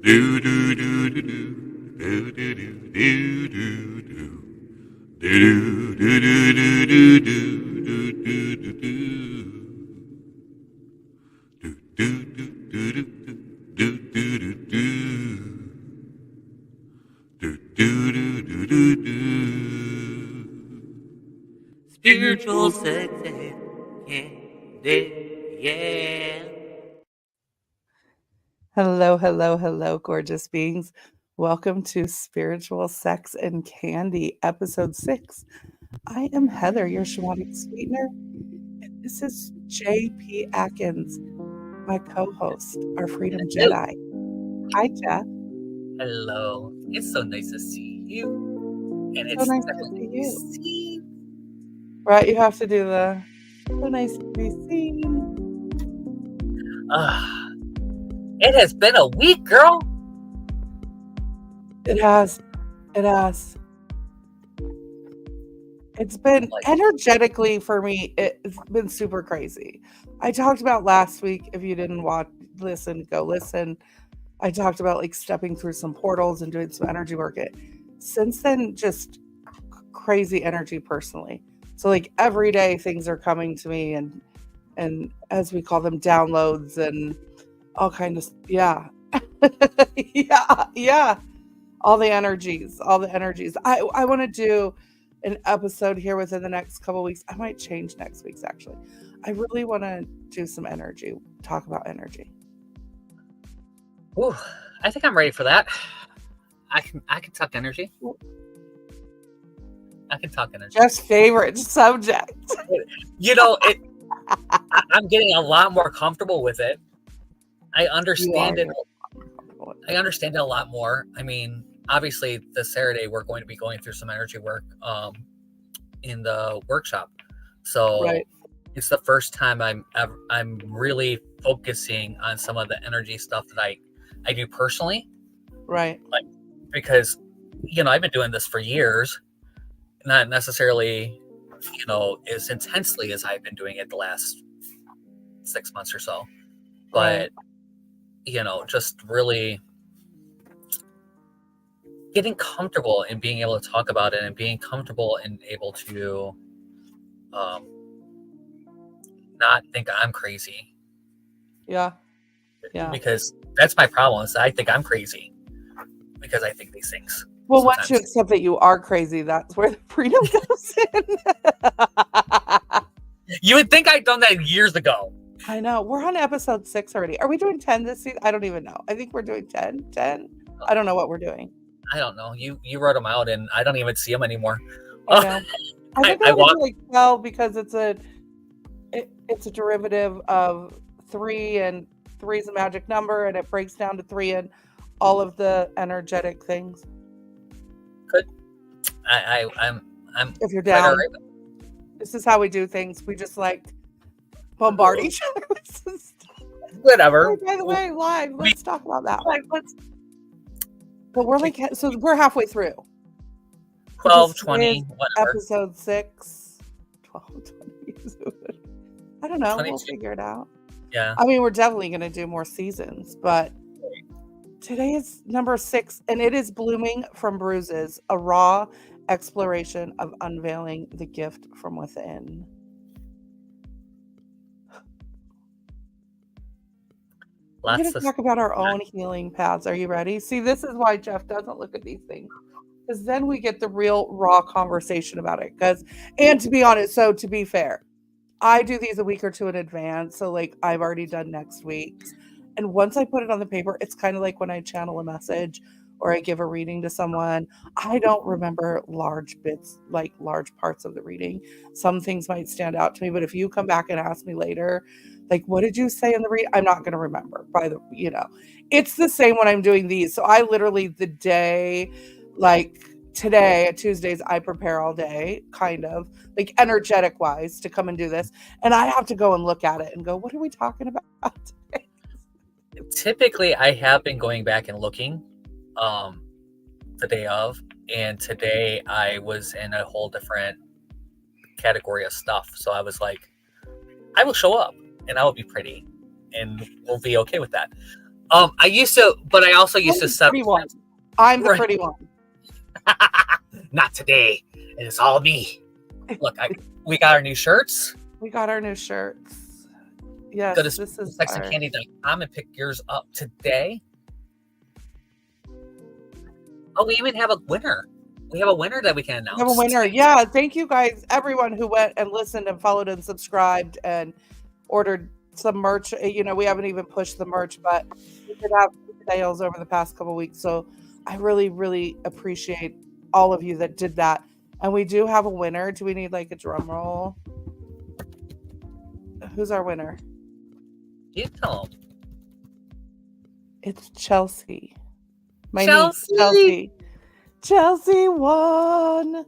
Do do do do do do do do do do do. Do do do do do do do do do do. Do do do do do do do do. Do do do do do do. Spiritual sex and candy, yeah. Hello, hello, hello, gorgeous beings. Welcome to Spiritual Sex and Candy, Episode 6. I am Heather, your Shamanic Sweetener, and this is JP Adkins, my co-host, our Freedom Jedi. Hi, Jeff. Hello. It's so nice to see you. And it's So nice to definitely see you. seen. Right, you have to do the so nice to be seen. It has been a week, girl. It has. It's been energetically for me, it's been super crazy. I talked about last week, if you didn't listen, go listen. I talked about like stepping through some portals and doing some energy work. Since then, just crazy energy personally. So like every day things are coming to me and as we call them, downloads and all kind of, yeah. yeah. All the energies. I want to do an episode here within the next couple weeks. I might change next week's actually. I really want to do some energy, talk about energy. Ooh, I think I'm ready for that. I can talk energy. I can talk energy. Jeff's favorite subject. You know, I'm getting a lot more comfortable with it. I understand it. I understand it a lot more. I mean, obviously, this Saturday we're going to be going through some energy work in the workshop. So right. It's the first time I'm really focusing on some of the energy stuff that I do personally. Right. Like, because, I've been doing this for years, not necessarily, as intensely as I've been doing it the last 6 months or so. But, just really getting comfortable in being able to talk about it and being comfortable and able to not think I'm crazy. Yeah. Because that's my problem, is I think I'm crazy because I think these things. Well, once you accept that you are crazy, that's where the freedom comes in. You would think I'd done that years ago. I know. We're on episode 6 already. Are we doing 10 this season? I don't even know. I think we're doing 10. I don't know what we're doing. I don't know. You wrote them out, and I don't even see them anymore. I know. I think I want to like 12 because it's a derivative of 3, and 3 is a magic number, and it breaks down to 3 and all of the energetic things. Good. I'm. If you're down, this is how we do things. We just like bombard each other with some stuff. Whatever. Oh, by the way, live. Let's talk about that. But we're like, so we're halfway through. 12, 20, whatever. Episode 6. 12, 20. I don't know. 22. We'll figure it out. Yeah. I mean, we're definitely going to do more seasons, but today is number 6, and it is Blooming from Bruises, a raw exploration of unveiling the gift from within. We're going to talk about our own healing paths. Are you ready? See, this is why Jeff doesn't look at these things, because then we get the real raw conversation about it. And to be honest, so to be fair, I do these a week or 2 in advance. So like I've already done next week's. And once I put it on the paper, it's kind of like when I channel a message or I give a reading to someone, I don't remember large bits, like large parts of the reading. Some things might stand out to me, but if you come back and ask me later, like, what did you say in the read? I'm not going to remember it's the same when I'm doing these. So I literally the day, like today at Tuesdays, I prepare all day, kind of like energetic wise to come and do this. And I have to go and look at it and go, what are we talking about today? Typically, I have been going back and looking the day of, and today I was in a whole different category of stuff. So I was like, I will show up and I will be pretty and we'll be okay with that. I used to, but I also used to set. One. I'm the Right. pretty one. Not today. It's all me. Look, we got our new shirts. We got our new shirts. Yes, Go to this is sexandcandy.com and pick yours up today. Oh, we even have a winner. We have a winner that we can announce. We have a winner. Yeah, thank you guys, everyone who went and listened and followed and subscribed and ordered some merch. You know, we haven't even pushed the merch, but we did have sales over the past couple weeks. So I really, really appreciate all of you that did that. And we do have a winner. Do we need like a drum roll? Who's our winner? You tell them. It's Chelsea. My Chelsea. niece, Chelsea. Chelsea won.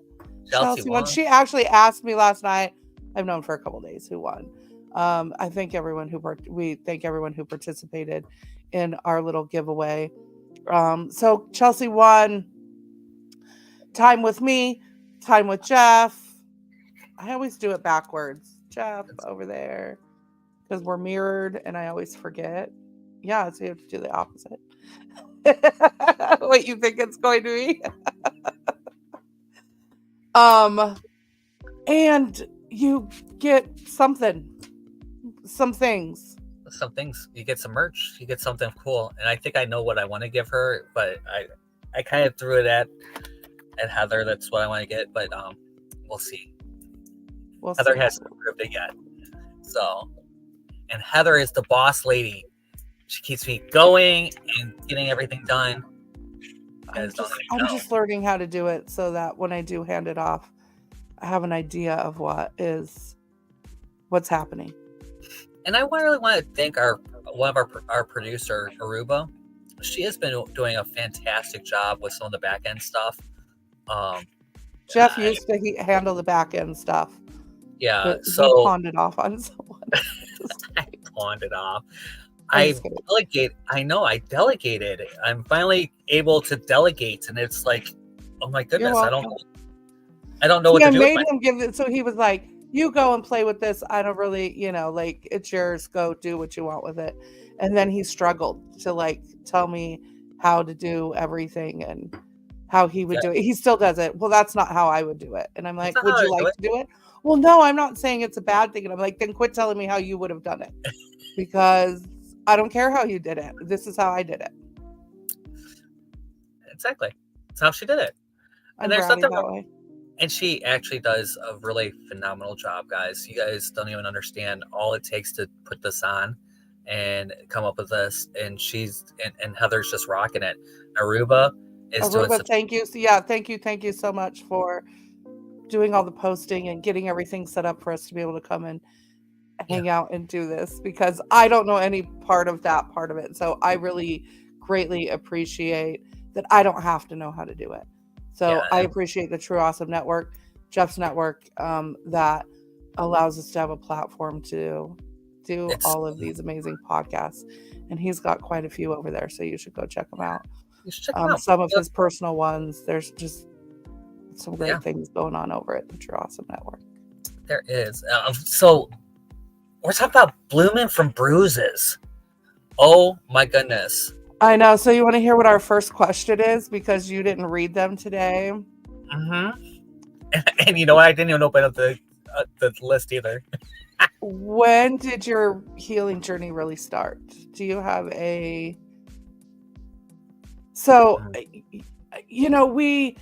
Chelsea won. She actually asked me last night. I've known for a couple days who won. I thank everyone we thank everyone who participated in our little giveaway. So Chelsea won time with me, time with Jeff. I always do it backwards. Jeff over there, because we're mirrored and I always forget. Yeah, so you have to do the opposite. What you think it's going to be? And you get some things. You get some merch. You get something cool. And I think I know what I want to give her, but I kind of threw it at Heather. That's what I want to get, but we'll see. Heather hasn't approved it yet. So, and Heather is the boss lady. She keeps me going and getting everything done. I'm just learning how to do it so that when I do hand it off, I have an idea of what's happening. And I really want to thank one of our producer, Aruba. She has been doing a fantastic job with some of the back end stuff. Jeff used to handle the back end stuff. Yeah, so he pawned it off on someone. I pawned it off. I delegated. I'm finally able to delegate, and it's like, oh my goodness, I don't know what to do. I made him give it, so he was like, "You go and play with this. I don't really, like it's yours. Go do what you want with it." And then he struggled to like tell me how to do everything and how he would do it. He still does it. Well, that's not how I would do it. And I'm like, would you like to do it? Well, no, I'm not saying it's a bad thing. And I'm like, then quit telling me how you would have done it, because I don't care how you did it. This is how I did it. Exactly. That's how she did it. And there's nothing wrong. And she actually does a really phenomenal job, guys. You guys don't even understand all it takes to put this on and come up with this. And and Heather's just rocking it. Aruba is doing some... Thank you. So yeah, thank you so much for doing all the posting and getting everything set up for us to be able to come and hang out and do this, because I don't know any part of it. So I really greatly appreciate that I don't have to know how to do it. So I appreciate the True Awesome Network, Jeff's network, that allows us to have a platform to do all of these amazing podcasts. And he's got quite a few over there, so you should go check them out. Some of his personal ones. There's just some great things going on over at the True Awesome Network. There is. So we're talking about Blooming from Bruises. Oh my goodness. I know. So you want to hear what our first question is, because you didn't read them today? Mm-hmm. And you know what? I didn't even open up the list either. When did your healing journey really start? Do you have a... So, we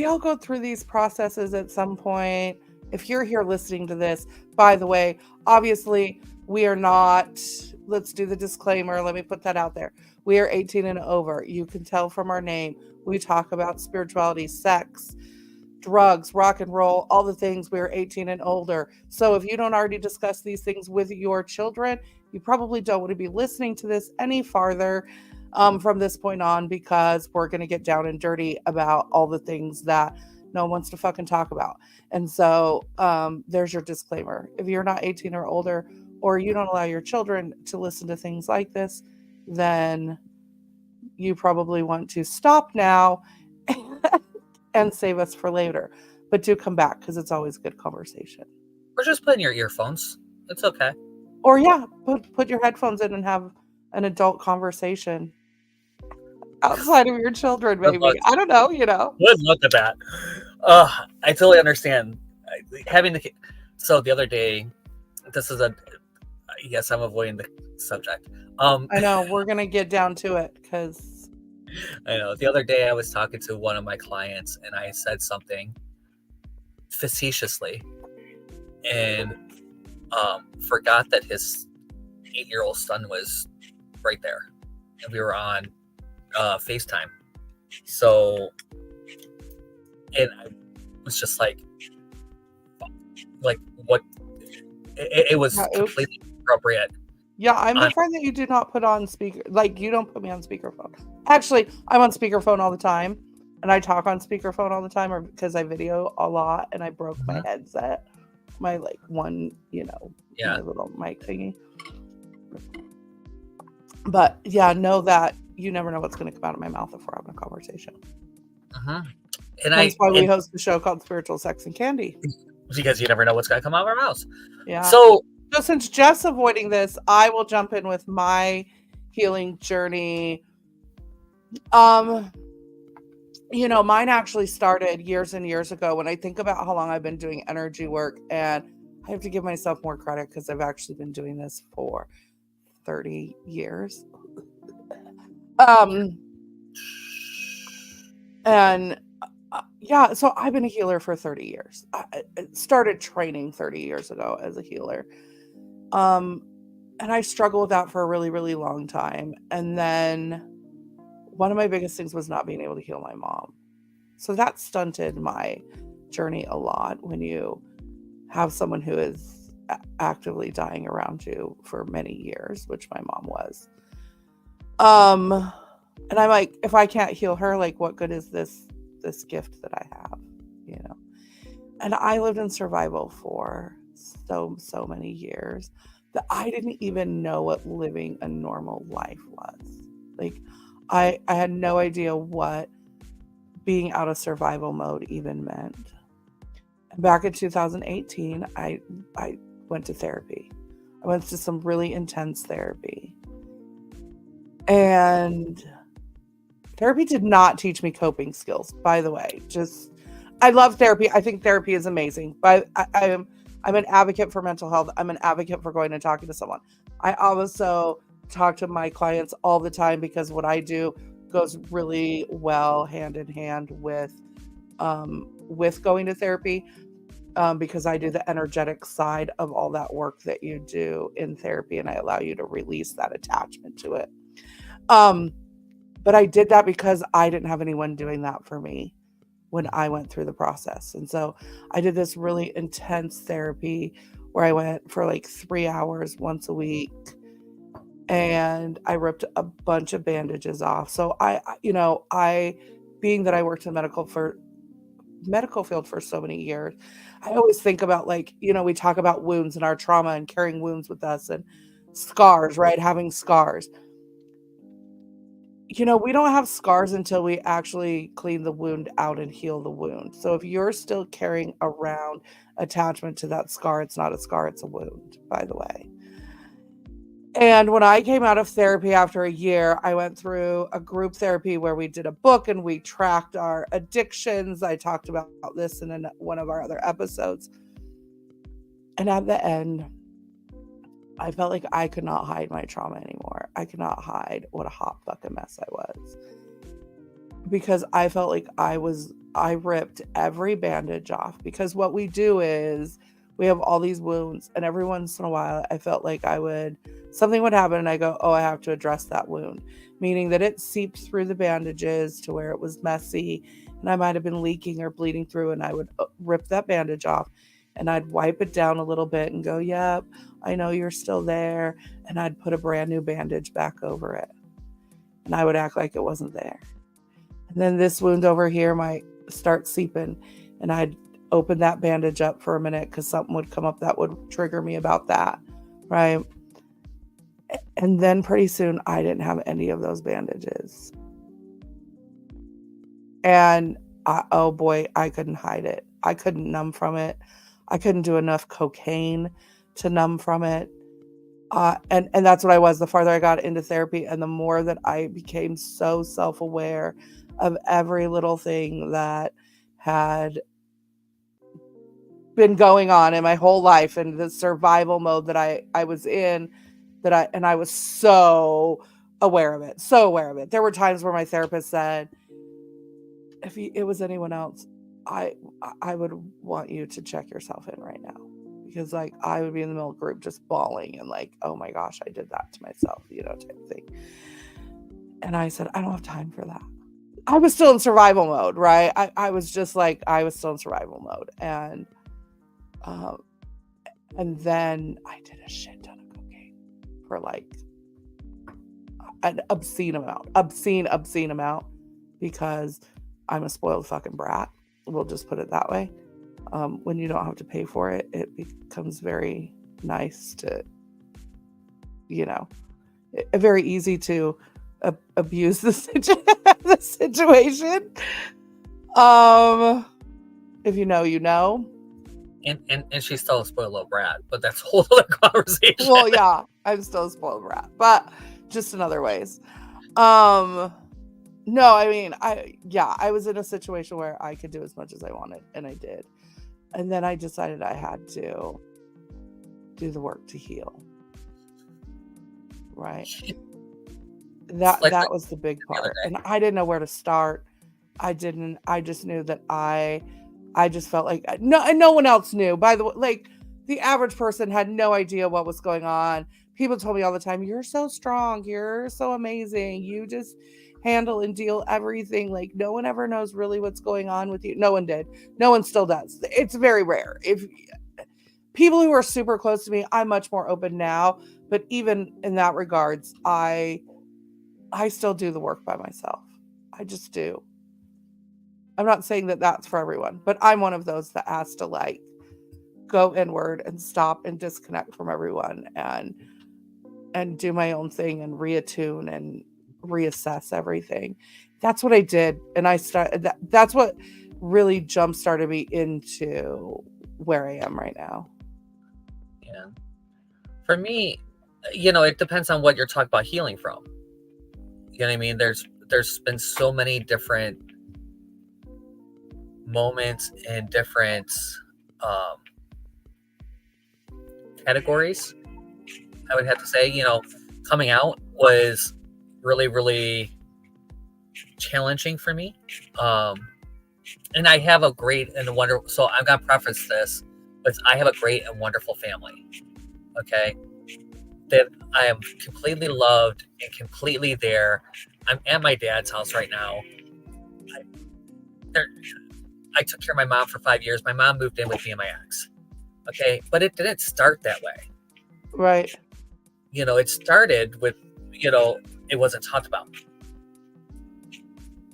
all go through these processes at some point. If you're here listening to this, by the way, obviously we are not... Let's do the disclaimer. Let me put that out there. We are 18 and over. You can tell from our name. We talk about spirituality, sex, drugs, rock and roll, all the things. We're 18 and older. So if you don't already discuss these things with your children, you probably don't want to be listening to this any farther from this point on, because we're going to get down and dirty about all the things that no one wants to fucking talk about. And so there's your disclaimer. If you're not 18 or older, or you don't allow your children to listen to things like this, then you probably want to stop now and save us for later. But do come back, because it's always good conversation. Or just put in your earphones. It's okay. Or put your headphones in and have an adult conversation outside of your children, Good maybe. luck. I don't know, you know. Good look at that. I totally understand having the. So the other day, this is a. Yes, I'm avoiding the subject. I know we're gonna get down to it because I know. The other day, I was talking to one of my clients, and I said something facetiously, and forgot that his 8-year-old son was right there, and we were on FaceTime. So, and I was just like what? It was completely inappropriate. Yeah, I'm the friend that you do not put on speaker. Like, you don't put me on speakerphone. Actually, I'm on speakerphone all the time, and I talk on speakerphone all the time, or because I video a lot, and I broke my headset, my like one, my little mic thingy. But yeah, know that you never know what's going to come out of my mouth if we're having a conversation. And that's why we host a show called Spiritual Sex and Candy. Because you never know what's going to come out of our mouths. Yeah. So since Jeff's avoiding this, I will jump in with my healing journey. Mine actually started years and years ago. When I think about how long I've been doing energy work, and I have to give myself more credit because I've actually been doing this for 30 years. So I've been a healer for 30 years. I started training 30 years ago as a healer. And I struggled with that for a really, really long time. And then one of my biggest things was not being able to heal my mom. So that stunted my journey a lot when you have someone who is actively dying around you for many years, which my mom was. And I'm like, if I can't heal her, like, what good is this gift that I have, And I lived in survival for so many years that I didn't even know what living a normal life was. Like, I had no idea what being out of survival mode even meant. And back in 2018, I went to therapy. I went to some really intense therapy. And therapy did not teach me coping skills, by the way. I love therapy. I think therapy is amazing. But I'm an advocate for mental health. I'm an advocate for going and talking to someone. I also talk to my clients all the time because what I do goes really well hand in hand with going to therapy, because I do the energetic side of all that work that you do in therapy, and I allow you to release that attachment to it. But I did that because I didn't have anyone doing that for me when I went through the process. And so I did this really intense therapy where I went for like 3 hours once a week, and I ripped a bunch of bandages off. So being that I worked in the medical field for so many years, I always think about, like, we talk about wounds and our trauma and carrying wounds with us and scars, right? Having scars. We don't have scars until we actually clean the wound out and heal the wound. So if you're still carrying around attachment to that scar, it's not a scar, it's a wound, by the way. And when I came out of therapy after a year, I went through a group therapy where we did a book and we tracked our addictions. I talked about this in one of our other episodes. And at the end, I felt like I could not hide my trauma anymore. I could not hide what a hot fucking mess I was. Because I felt like I ripped every bandage off. Because what we do is we have all these wounds, and every once in a while I felt like something would happen and I go, oh, I have to address that wound. Meaning that it seeped through the bandages to where it was messy and I might have been leaking or bleeding through, and I would rip that bandage off and I'd wipe it down a little bit and go, yep, I know you're still there. And I'd put a brand new bandage back over it. And I would act like it wasn't there. And then this wound over here might start seeping, and I'd open that bandage up for a minute because something would come up that would trigger me about that, right? And then pretty soon I didn't have any of those bandages. And oh boy, I couldn't hide it. I couldn't numb from it. I couldn't do enough cocaine to numb from it. And that's what I was. The farther I got into therapy, and the more that I became so self-aware of every little thing that had been going on in my whole life, and the survival mode that I was in, and I was so aware of it. So aware of it. There were times where my therapist said, if it was anyone else, I would want you to check yourself in right now. Because like I would be in the middle of group just bawling and like, oh my gosh, I did that to myself, type of thing. And I said, I don't have time for that. I was still in survival mode, right? I was just like, I was still in survival mode. And then I did a shit ton of cocaine for like an obscene amount, because I'm a spoiled fucking brat. We'll just put it that way. When you don't have to pay for it, it becomes very nice to, very easy to abuse the situation. If you know, you know. And she's still a spoiled little brat, but that's a whole other conversation. Well, yeah, I'm still a spoiled brat, but just in other ways. No, I mean, I was in a situation where I could do as much as I wanted, and I did. And then I decided I had to do the work to heal. Right. That was the big part. And I didn't know where to start. I just knew that I just felt like no one else knew. By the way, like the average person had no idea what was going on. People told me all the time, you're so strong, you're so amazing, you just handle and deal everything. Like no one ever knows really what's going on with you. No one did. No one still does. It's very rare. If people who are super close to me, I'm much more open now. But even in that regards, I still do the work by myself. I just do. I'm not saying that that's for everyone, but I'm one of those that has to like go inward and stop and disconnect from everyone and do my own thing and reattune and reassess everything. That's what I did. And that's what really jump started me into where I am right now. Yeah. For me, it depends on what you're talking about healing from. You know what I mean? There's been so many different moments and different categories, I would have to say. Coming out was really, really challenging for me. And I have a great and wonderful, so I'm going to preface this with, I have a great and wonderful family. Okay. That I am completely loved and completely there. I'm at my dad's house right now. I took care of my mom for 5 years. My mom moved in with me and my ex. Okay. But it didn't start that way. Right. It started with, it wasn't talked about.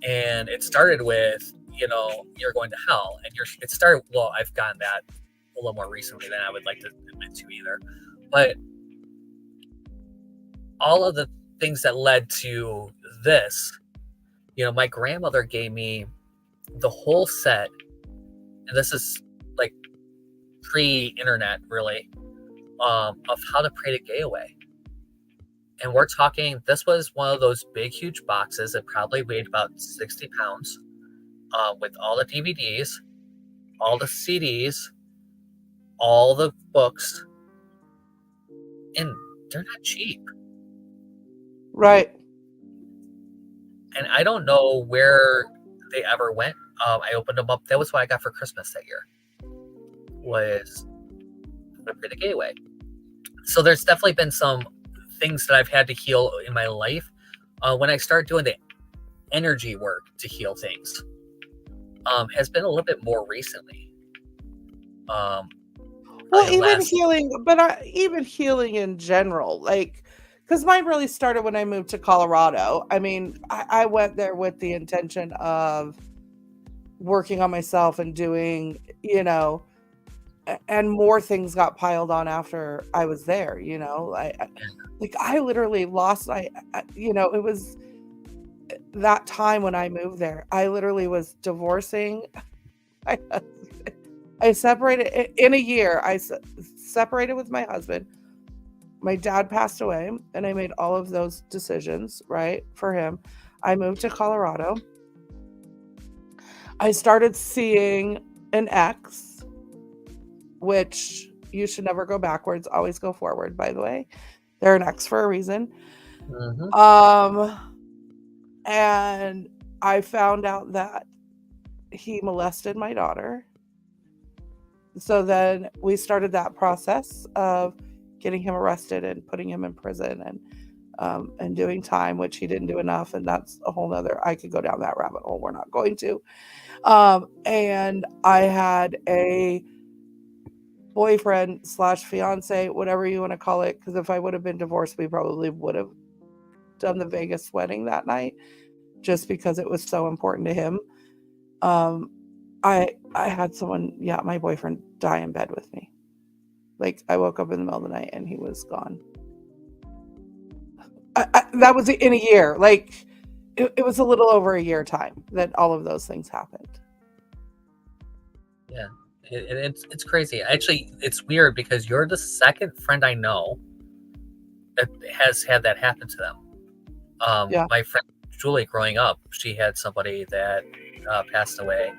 And it started with, you're going to hell. And it started, well, I've gotten that a little more recently than I would like to admit to either. But all of the things that led to this, my grandmother gave me the whole set, and this is like pre-internet really, of how to pray the gay away. And we're talking, this was one of those big, huge boxes that probably weighed about 60 pounds, with all the DVDs, all the CDs, all the books, and they're not cheap. Right. And I don't know where they ever went. I opened them up. That was what I got for Christmas that year, was the Pray the Gay Away. So there's definitely been some things that I've had to heal in my life. When I started doing the energy work to heal things, has been a little bit more recently. Well, even healing in general, like, because mine really started when I moved to Colorado. I mean, I went there with the intention of working on myself and doing, and more things got piled on after I was there, I literally lost, it was that time when I moved there, I literally was divorcing my husband. I separated in a year. I separated with my husband. my dad passed away, and I made all of those decisions, right, for him. I moved to Colorado. I started seeing an ex, which you should never go backwards, always go forward, by the way. They're an ex for a reason. And I found out that he molested my daughter. So then we started that process of getting him arrested and putting him in prison and doing time, which he didn't do enough. And that's a whole nother, I could go down that rabbit hole. We're not going to. And I had a boyfriend / fiance, whatever you want to call it. Because if I would have been divorced, we probably would have done the Vegas wedding that night, just because it was so important to him. I had someone, my boyfriend, die in bed with me. Like, I woke up in the middle of the night and he was gone. That was in a year. Like, it was a little over a year time that all of those things happened. Yeah, it's crazy. Actually, it's weird because you're the second friend I know that has had that happen to them. My friend Julie, growing up, she had somebody that passed away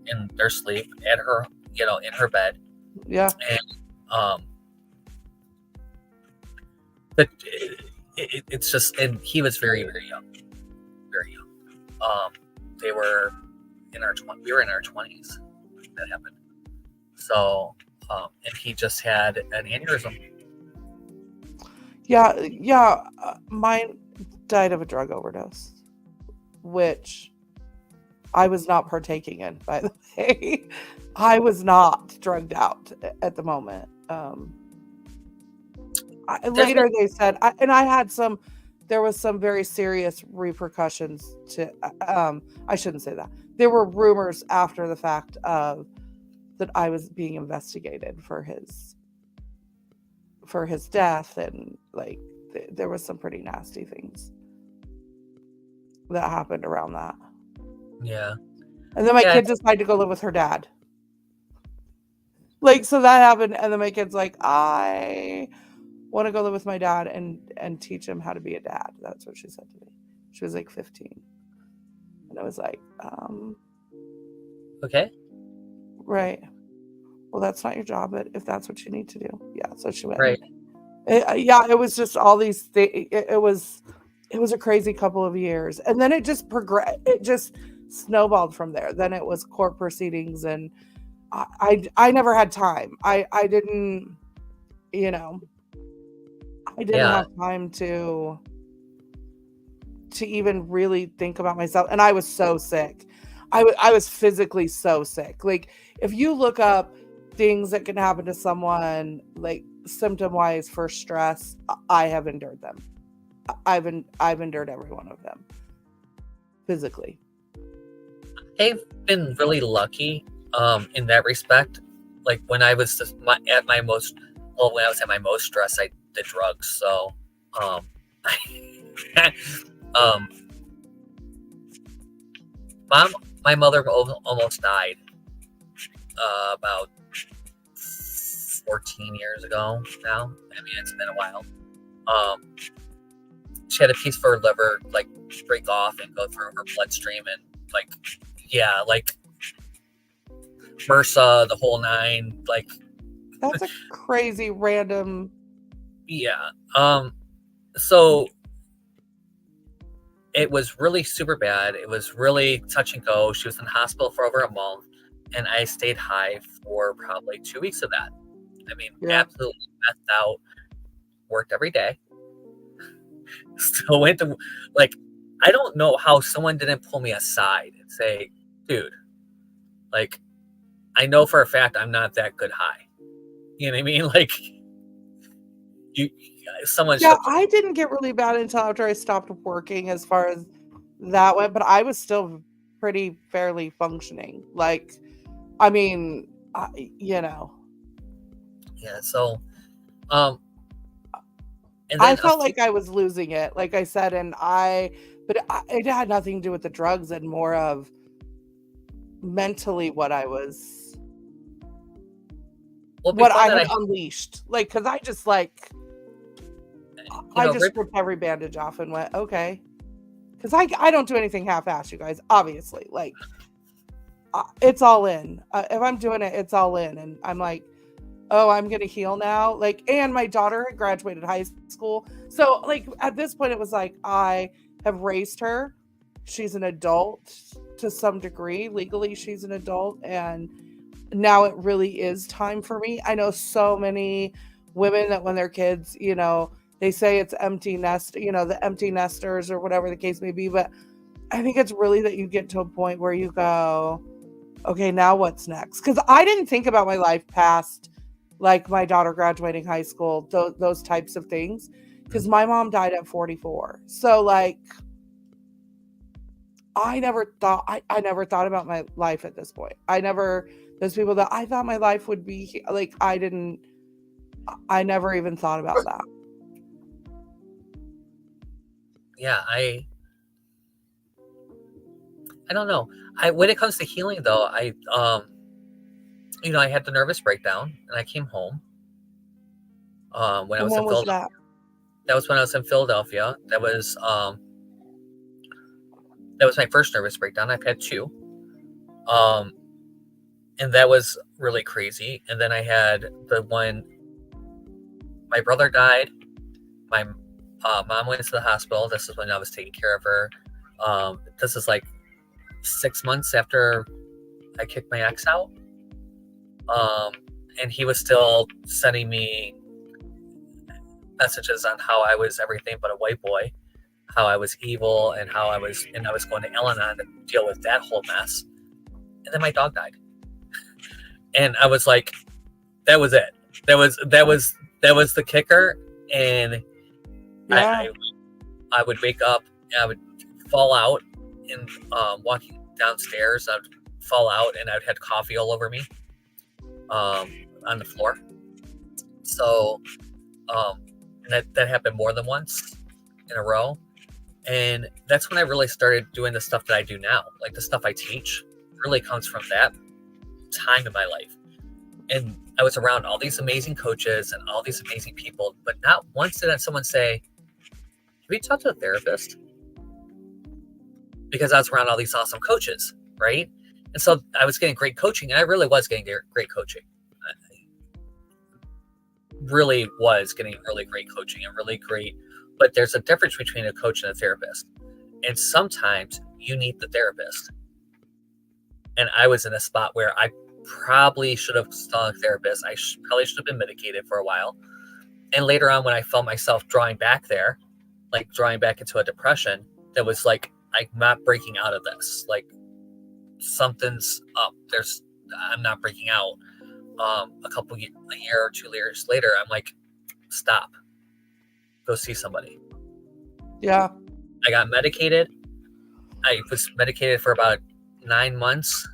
in their sleep at her, in her bed. Yeah. And but it's just, and he was very, very young, very young. They were in our we were in our 20s when that happened. So, and he just had an aneurysm. Yeah. Mine died of a drug overdose, which I was not partaking in, by the way. I was not drugged out at the moment. Later they said, there was some very serious repercussions to, I shouldn't say that. There were rumors after the fact of that I was being investigated for his death, and like there was some pretty nasty things that happened around that. Yeah. And then my kid decided to go live with her dad. Like, so that happened, and then my kid's like, I want to go live with my dad and teach him how to be a dad. That's what she said to me. She was like 15. And I was like, okay. Right. Well, that's not your job, but if that's what you need to do. Yeah, so she went. Right. It was just all these things. It was a crazy couple of years. And then it just progressed. It just snowballed from there. Then it was court proceedings, and I never had time. I didn't, I didn't have time to even really think about myself. And I was so sick. I was physically so sick. Like, if you look up things that can happen to someone, like symptom wise for stress, I have endured them. I've endured every one of them physically. I've been really lucky in that respect. Like, when I was at my most stress, I did drugs. So my mother almost died about 14 years ago now. I mean, it's been a while. She had a piece of her liver like break off and go through her bloodstream, and like MRSA, the whole nine. Like, that's a crazy random. Yeah. So it was really super bad. It was really touch and go. She was in the hospital for over a month, and I stayed high for probably 2 weeks of that. I mean, absolutely messed out. Worked every day. Still went to, like, I don't know how someone didn't pull me aside and say, dude, like, I know for a fact I'm not that good high. You know what I mean? Like, I didn't get really bad until after I stopped working, as far as that went, but I was still pretty fairly functioning. Like, I mean, Yeah, so and I felt like I was losing it, like I said, but it had nothing to do with the drugs, and more of mentally what I had unleashed. Like, because I just, like, I just ripped every bandage off and went, okay. Because I don't do anything half-assed, you guys, obviously. Like, it's all in. If I'm doing it, it's all in. And I'm like, oh, I'm going to heal now. Like, and my daughter had graduated high school. So, like, at this point, it was like, I have raised her. She's an adult to some degree. Legally, she's an adult. And now it really is time for me. I know so many women that when their kids, you know, they say it's empty nest, you know, the empty nesters or whatever the case may be. But I think it's really that you get to a point where you go, okay, now what's next? Because I didn't think about my life past, like, my daughter graduating high school, those types of things. Because my mom died at 44. So, like, I never thought about my life at this point. Those people that I thought my life would be, like, I never even thought about that. Yeah, I don't know. When it comes to healing, though, I had the nervous breakdown and I came home. When I was in Philadelphia. That was when I was in Philadelphia. That was my first nervous breakdown. I've had two. And that was really crazy. And then I had the one, my brother died. My mom went to the hospital. This is when I was taking care of her. This is like 6 months after I kicked my ex out. And he was still sending me messages on how I was everything but a white boy, how I was evil, and how I was going to Al-Anon to deal with that whole mess. And then my dog died. And I was like, that was it. That was the kicker. And yeah. I would wake up and I would fall out and walking downstairs, I would fall out and I would have coffee all over me on the floor. So and that happened more than once in a row. And that's when I really started doing the stuff that I do now. Like the stuff I teach really comes from that time in my life. And I was around all these amazing coaches and all these amazing people, but not once did someone say, have you talked to a therapist? Because I was around all these awesome coaches, right? And so I was getting great coaching, and I really was getting great coaching. I really was getting really great coaching and really great, but there's a difference between a coach and a therapist. And sometimes you need the therapist. And I was in a spot where I probably should have saw a therapist. I probably should have been medicated for a while. And later on, when I felt myself drawing back there, like drawing back into a depression, that was like, I'm not breaking out of this. Like something's up. I'm not breaking out. A year or 2 years later, I'm like, stop. Go see somebody. Yeah. I got medicated. I was medicated for about 9 months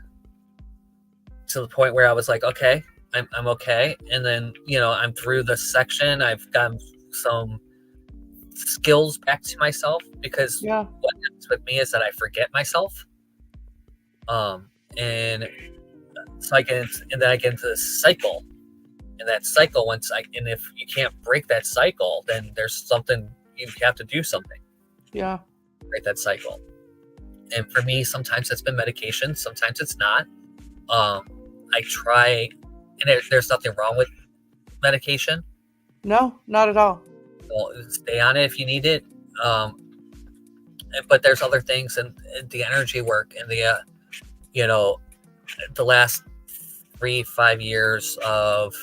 to the point where I was like, okay, I'm okay. And then, I'm through the section. I've gotten some skills back to myself because what happens with me is that I forget myself. And so I get into this cycle. And that cycle, and if you can't break that cycle, then there's something, you have to do something. Yeah. Break that cycle. And for me, sometimes it's been medication, sometimes it's not. I try, and there's nothing wrong with medication. No, not at all. Well, stay on it if you need it. But there's other things, and the energy work, and the last 3-5 years of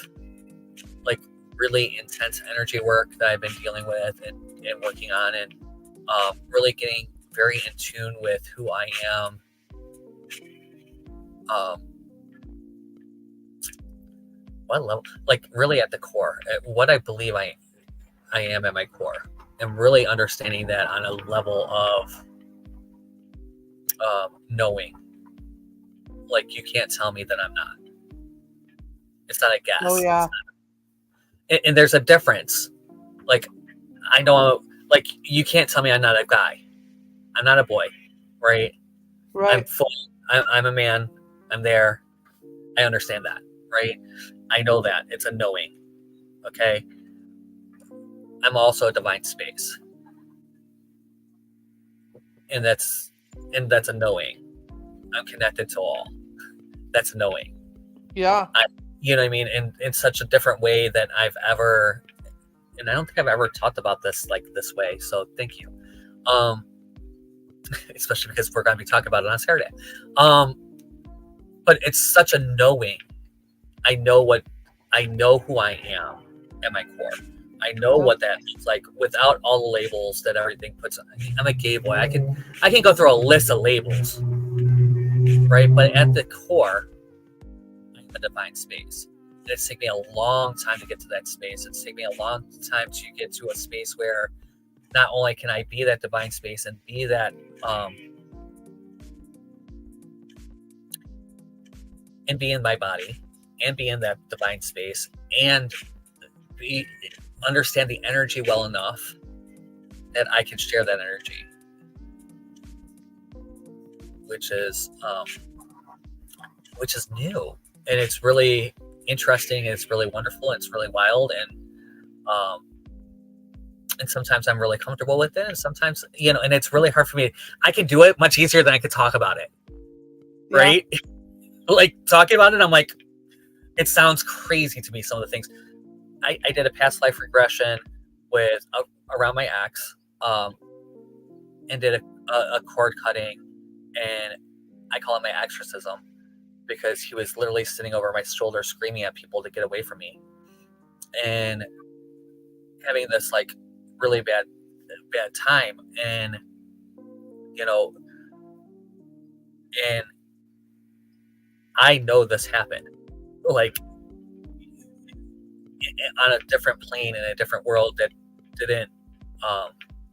like really intense energy work that I've been dealing with and working on, and really getting very in tune with who I am. What level? Like really at the core, what I believe I am at my core, and really understanding that on a level of knowing. Like you can't tell me that I'm not. It's not a guess. Oh yeah. And there's a difference. Like I know, like you can't tell me I'm not a guy. I'm not a boy, right? Right. I'm a man. I'm there. I understand that, right? I know that. It's a knowing. Okay. I'm also a divine space. And that's a knowing. I'm connected to all. That's a knowing. Yeah. You know what I mean? In such a different way than I've ever, and I don't think I've ever talked about this like this way. So thank you. Especially because we're going to be talking about it on Saturday. But it's such a knowing. I know who I am at my core. I know what that means. Like without all the labels that everything puts. I'm a gay boy. I can go through a list of labels, right? But at the core, I'm a divine space. And it's taken me a long time to get to that space. It's taken me a long time to get to a space where not only can I be that divine space and be that and be in my body and be in that divine space and understand the energy well enough that I can share that energy, which is new, and it's really interesting. It's really wonderful. It's really wild, and sometimes I'm really comfortable with it, and sometimes and it's really hard for me. I can do it much easier than I could talk about it, right? Yeah. Like talking about it, I'm like, it sounds crazy to me. Some of the things I did a past life regression with around my ex, and did a cord cutting, and I call it my exorcism because he was literally sitting over my shoulder screaming at people to get away from me, and having this like really bad time, and and I know this happened, like on a different plane in a different world that didn't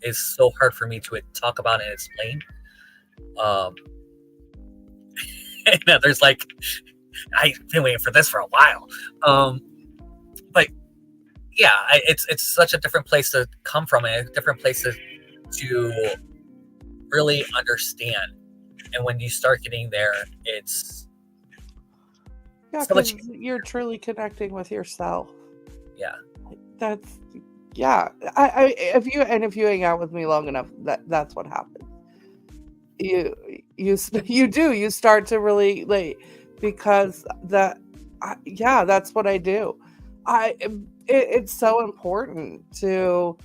is so hard for me to talk about and explain. And there's like, I've been waiting for this for a while. But yeah, it's such a different place to come from, and a different place to really understand. And when you start getting there, it's so much. You're truly connecting with yourself. Yeah, that's if you hang out with me long enough, that's what happens. You start to really like, because that's what I do. It's so important to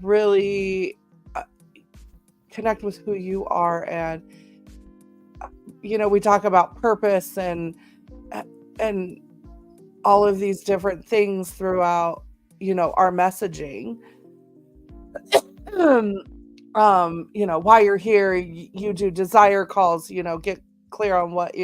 really connect with who you are, and we talk about purpose and all of these different things throughout our messaging. Why you're here, you do desire calls, get clear on what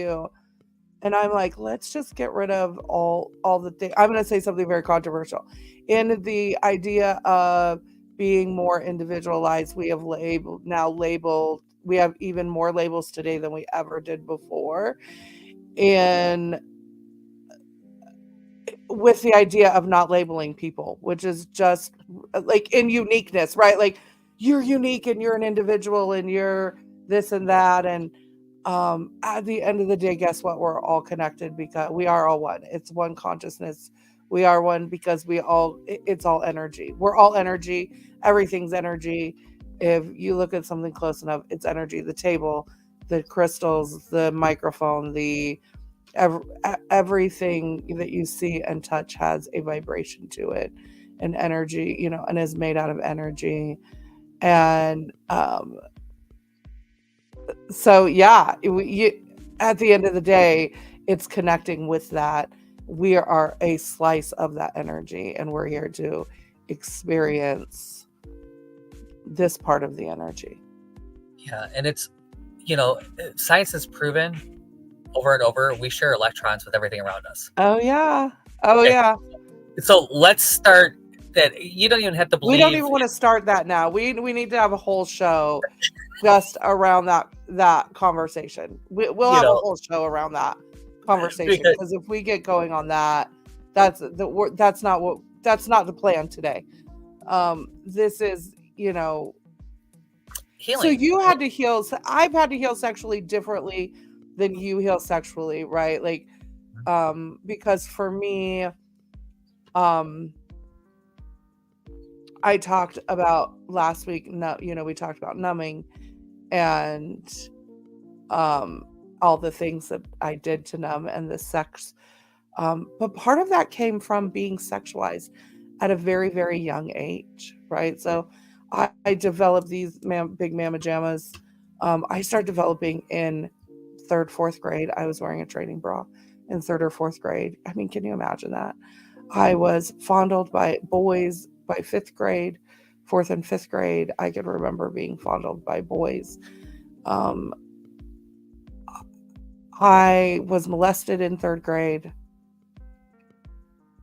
and I'm like, let's just get rid of all the things. I'm going to say something very controversial. In the idea of being more individualized, we have labeled, we have even more labels today than we ever did before. And with the idea of not labeling people, which is just like in uniqueness, right? Like, you're unique and you're an individual and you're this and that. And at the end of the day, guess what? We're all connected because we are all one. It's one consciousness. We are one because it's all energy. We're all energy. Everything's energy. If you look at something close enough, it's energy. The table, the crystals, the microphone, everything that you see and touch has a vibration to it, and energy, and is made out of energy. And so at the end of the day, it's connecting with that. We are a slice of that energy, and we're here to experience this part of the energy. Yeah, and it's science has proven over and over, we share electrons with everything around us. Oh yeah. Yeah. So let's start that. You don't even have to believe. We don't even want to start that now. We need to have a whole show just around that conversation. We'll have a whole show around that conversation, because if we get going on that, that's not the plan today. This is healing. So you had to heal. I've had to heal sexually differently than you heal sexually, right? Like, because for me, I talked about last week, we talked about numbing and all the things that I did to numb and the sex. But part of that came from being sexualized at a very, very young age, right? So I developed these big mama jammas. I started developing in 3rd, 4th grade. I was wearing a training bra in 3rd or 4th grade. I mean, can you imagine that? I was fondled by boys by 5th grade, 4th and 5th grade. I can remember being fondled by boys. I was molested in 3rd grade.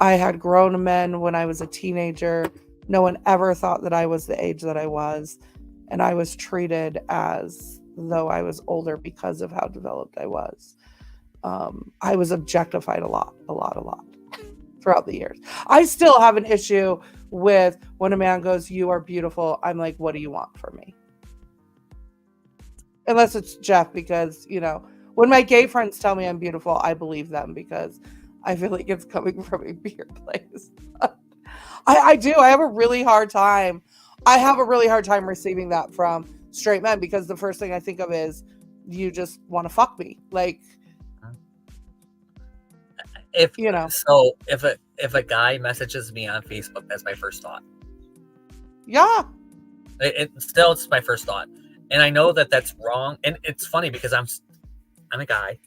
I had grown men when I was a teenager. No one ever thought that I was the age that I was. And I was treated as though I was older because of how developed I was. I was objectified a lot throughout the years. I still have an issue with when a man goes, "You are beautiful." I'm like, "What do you want from me?" Unless it's Jeff, because, when my gay friends tell me I'm beautiful, I believe them because I feel like it's coming from a weird place. I do. I have a really hard time. I have a really hard time receiving that from straight men because the first thing I think of is, you just want to fuck me. Like, if a guy messages me on Facebook, that's my first thought. Yeah. It's my first thought. And I know that that's wrong. And it's funny because I'm a guy.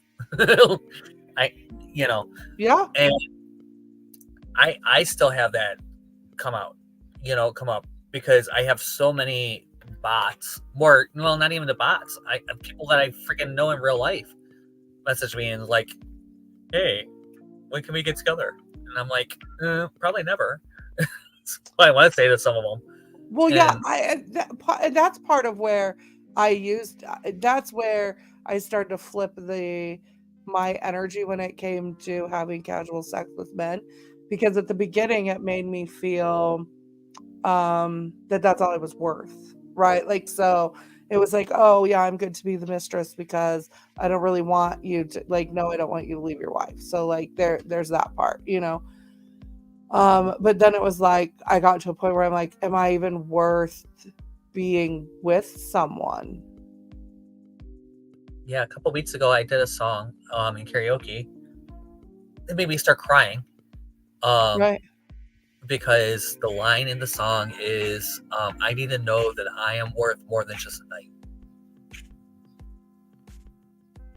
Yeah. And I still have that come up because I have so many bots, not even the bots. I have people that I freaking know in real life message me and like, "Hey, when can we get together?" And I'm like, probably never. That's what I want to say to some of them. Well, yeah, that's part of where that's where I started to flip my energy when it came to having casual sex with men, because at the beginning it made me feel that's all it was worth, right? Like, so it was like, oh yeah, I'm good to be the mistress because I don't really want you to, like, no, I don't want you to leave your wife. So like there's that part, but then it was like I got to a point where I'm like, am I even worth being with someone? Yeah, a couple of weeks ago I did a song in karaoke. It made me start crying. Right. Because the line in the song is, "I need to know that I am worth more than just a night."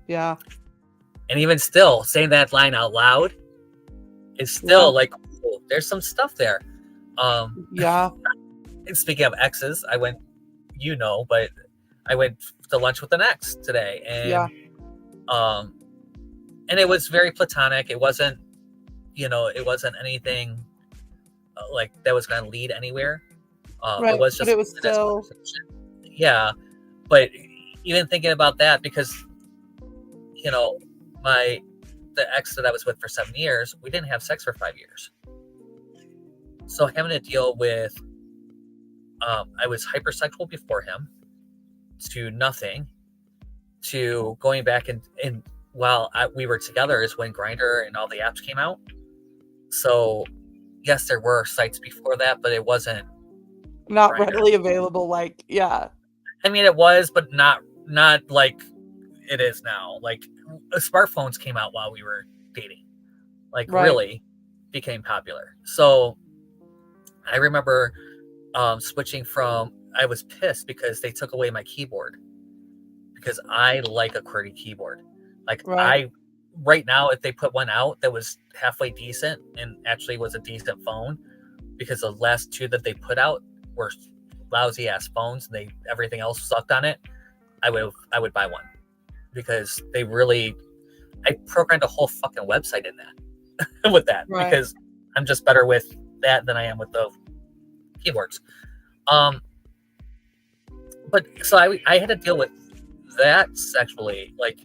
Yeah. And even still, saying that line out loud is still like, oh, there's some stuff there. Yeah. And speaking of exes, but I went to lunch with an ex today, and and it was very platonic. It wasn't anything like that was going to lead anywhere. Right, it was just, but it was still, yeah. But even thinking about that, because the ex that I was with for 7 years, we didn't have sex for 5 years. So having to deal with, I was hypersexual before him, to nothing, to going back and while we were together is when Grindr and all the apps came out. So yes, there were sites before that, but it wasn't not Grindr. readily available. Like, yeah. I mean, it was, but not like it is now. Like, smartphones came out while we were dating, like, really became popular. So I remember switching from, I was pissed because they took away my keyboard, because I like a QWERTY keyboard. Like, right now, if they put one out that was halfway decent and actually was a decent phone, because the last two that they put out were lousy ass phones and everything else sucked on it, I would buy one, because I programmed a whole fucking website in that with that, because I'm just better with that than I am with the keyboards. But so I had to deal with that sexually, like,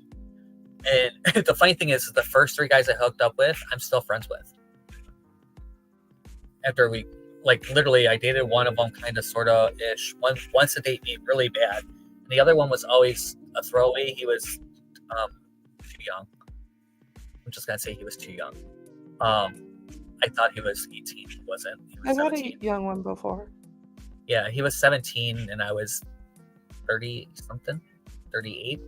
and the funny thing is, the first 3 guys I hooked up with, I'm still friends with. After we, like, literally, I dated one of them kind of sort of ish. Once a date me really bad. And the other one was always a throwaway. He was too young. I'm just going to say he was too young. I thought he was 18. He wasn't. He was I've 17. had a young one before. Yeah, he was 17 and I was 30 something, 38.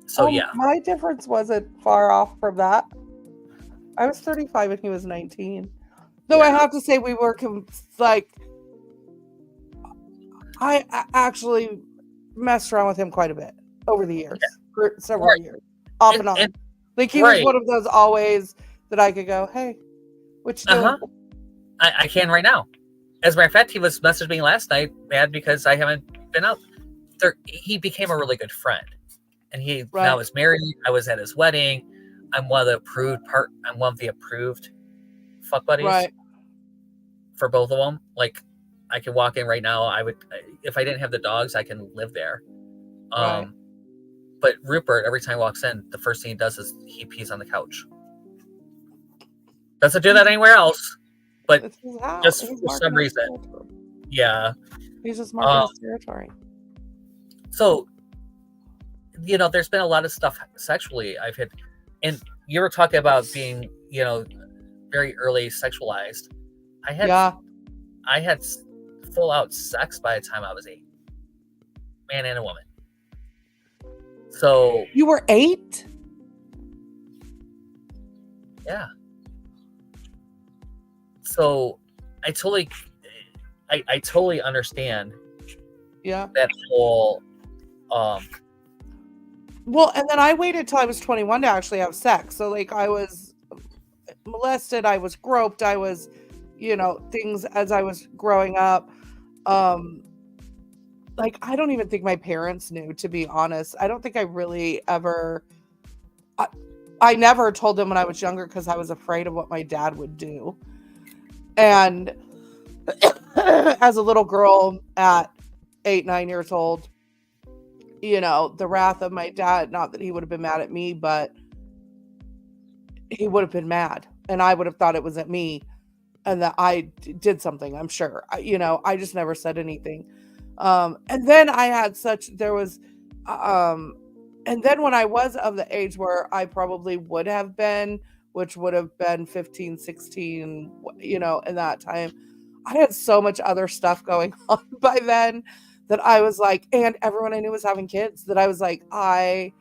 So yeah. My difference wasn't far off from that. I was 35 and he was 19. Though I have to say we were I actually messed around with him quite a bit over the years, for several years, off and on. Like he was one of those always that I could go, hey, what you doing? I can right now. As a matter of fact, he was messaging me last night, mad because I haven't been out there. He became a really good friend, and he now is married. I was at his wedding. I'm one of the approved fuck buddies for both of them. Like, I can walk in right now. I would, if I didn't have the dogs, I can live there. But Rupert, every time he walks in, the first thing he does is he pees on the couch. Doesn't do that anywhere else, but just for some reason. Yeah. He's just marking his territory. So, there's been a lot of stuff sexually I've hit. And you were talking about being, very early sexualized. I had full out sex by the time I was 8. Man and a woman. So you were 8? Yeah. So I totally understand. Yeah. That whole well, and then I waited till I was 21 to actually have sex. So like I was molested, I was groped, I was, things as I was growing up. Like I don't even think my parents knew, to be honest. I don't think I really ever I never told them when I was younger because I was afraid of what my dad would do. And as a little girl at 8, 9 years old, the wrath of my dad, not that he would have been mad at me, but he would have been mad. And I would have thought it was at me and that I did something, I'm sure. I just never said anything. And then I had and then when I was of the age where I probably would have been, which would have been 15, 16, in that time, I had so much other stuff going on by then that I was like, and everyone I knew was having kids, that I was like, I'm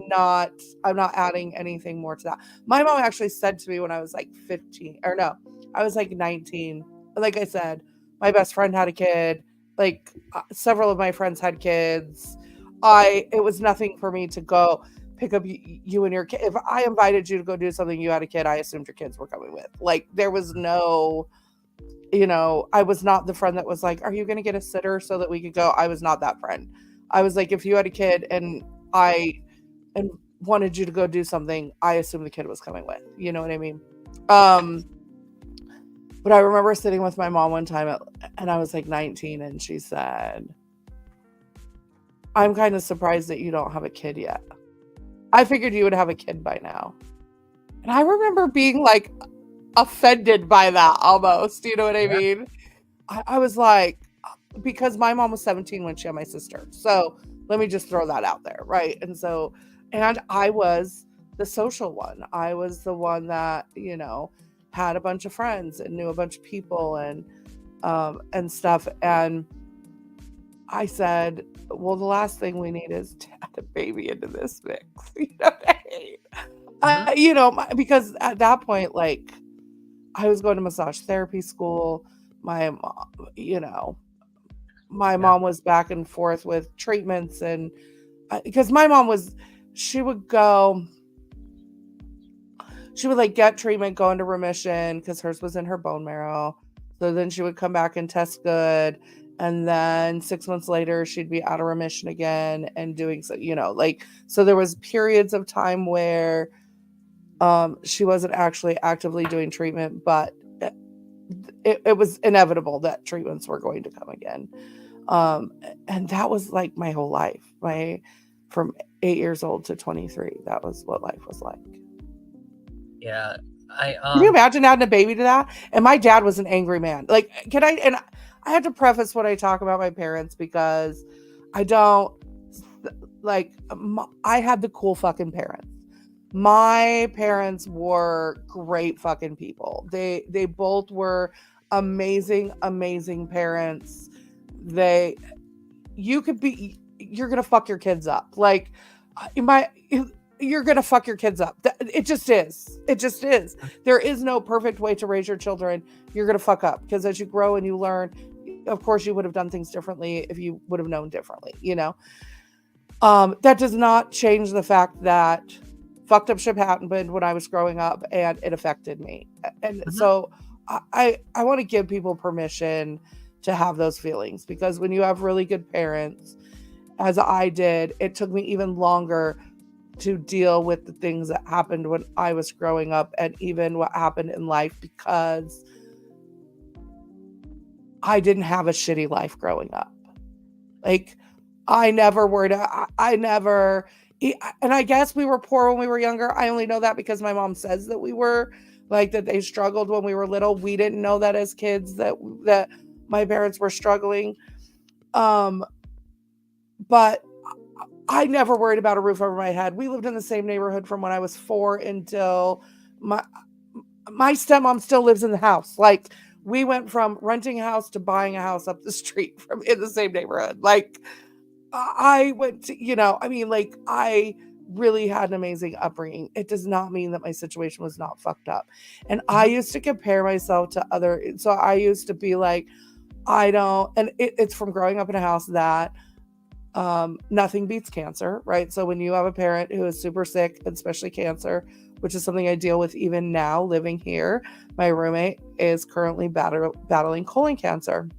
not adding anything more to that. My mom actually said to me when I was like 15, or no, I was like 19. Like I said, my best friend had a kid. Like several of my friends had kids. It was nothing for me to go pick up you and your kid. If I invited you to go do something, you had a kid, I assumed your kids were coming with. Like there was no, I was not the friend that was like, are you going to get a sitter so that we could go? I was not that friend. I was like, if you had a kid and I wanted you to go do something, I assumed the kid was coming with. You know what I mean? But I remember sitting with my mom one time and I was like 19 and she said, I'm kind of surprised that you don't have a kid yet. I figured you would have a kid by now. And I remember being like offended by that almost. You know what I mean? I was like, because my mom was 17 when she had my sister. So let me just throw that out there. Right. And I was the social one. I was the one that, had a bunch of friends and knew a bunch of people and stuff. And I said, well, the last thing we need is to add a baby into this mix. You know what I mean? Because at that point, like, I was going to massage therapy school. My mom was back and forth with treatments, and because my mom she would like get treatment, go into remission because hers was in her bone marrow. So then she would come back and test good. And then 6 months later, she'd be out of remission again and doing so, so there was periods of time where she wasn't actually actively doing treatment, but it was inevitable that treatments were going to come again. And that was like my whole life, from 8 years old to 23. That was what life was like. Yeah. Can you imagine adding a baby to that? And my dad was an angry man. Like, I had to preface when I talk about my parents because I don't I had the cool fucking parents. My parents were great fucking people. They both were amazing parents. You're gonna fuck your kids up. Like, you're gonna fuck your kids up. It just is. There is no perfect way to raise your children. You're gonna fuck up, because as you grow and you learn, of course you would have done things differently if you would have known differently, you know. That does not change the fact that fucked up shit happened when I was growing up, and it affected me. And so I want to give people permission to have those feelings, because when you have really good parents, as I did, it took me even longer to deal with the things that happened when I was growing up, and even what happened in life, because I didn't have a shitty life growing up. Like, I never worried. I never, and I guess we were poor when we were younger. I only know that because my mom says that we were, like, that they struggled when we were little. We didn't know that as kids, that my parents were struggling. But I never worried about a roof over my head. We lived in the same neighborhood from when I was 4 until my stepmom still lives in the house. Like, we went from renting a house to buying a house up the street from in the same neighborhood. Like, I went to, you know, I mean, like, I really had an amazing upbringing. It does not mean that my situation was not fucked up. And I used to compare myself to so I used to be like, it's from growing up in a house that nothing beats cancer, right? So when you have a parent who is super sick, especially cancer, which is something I deal with even now living here, my roommate is currently battling colon cancer,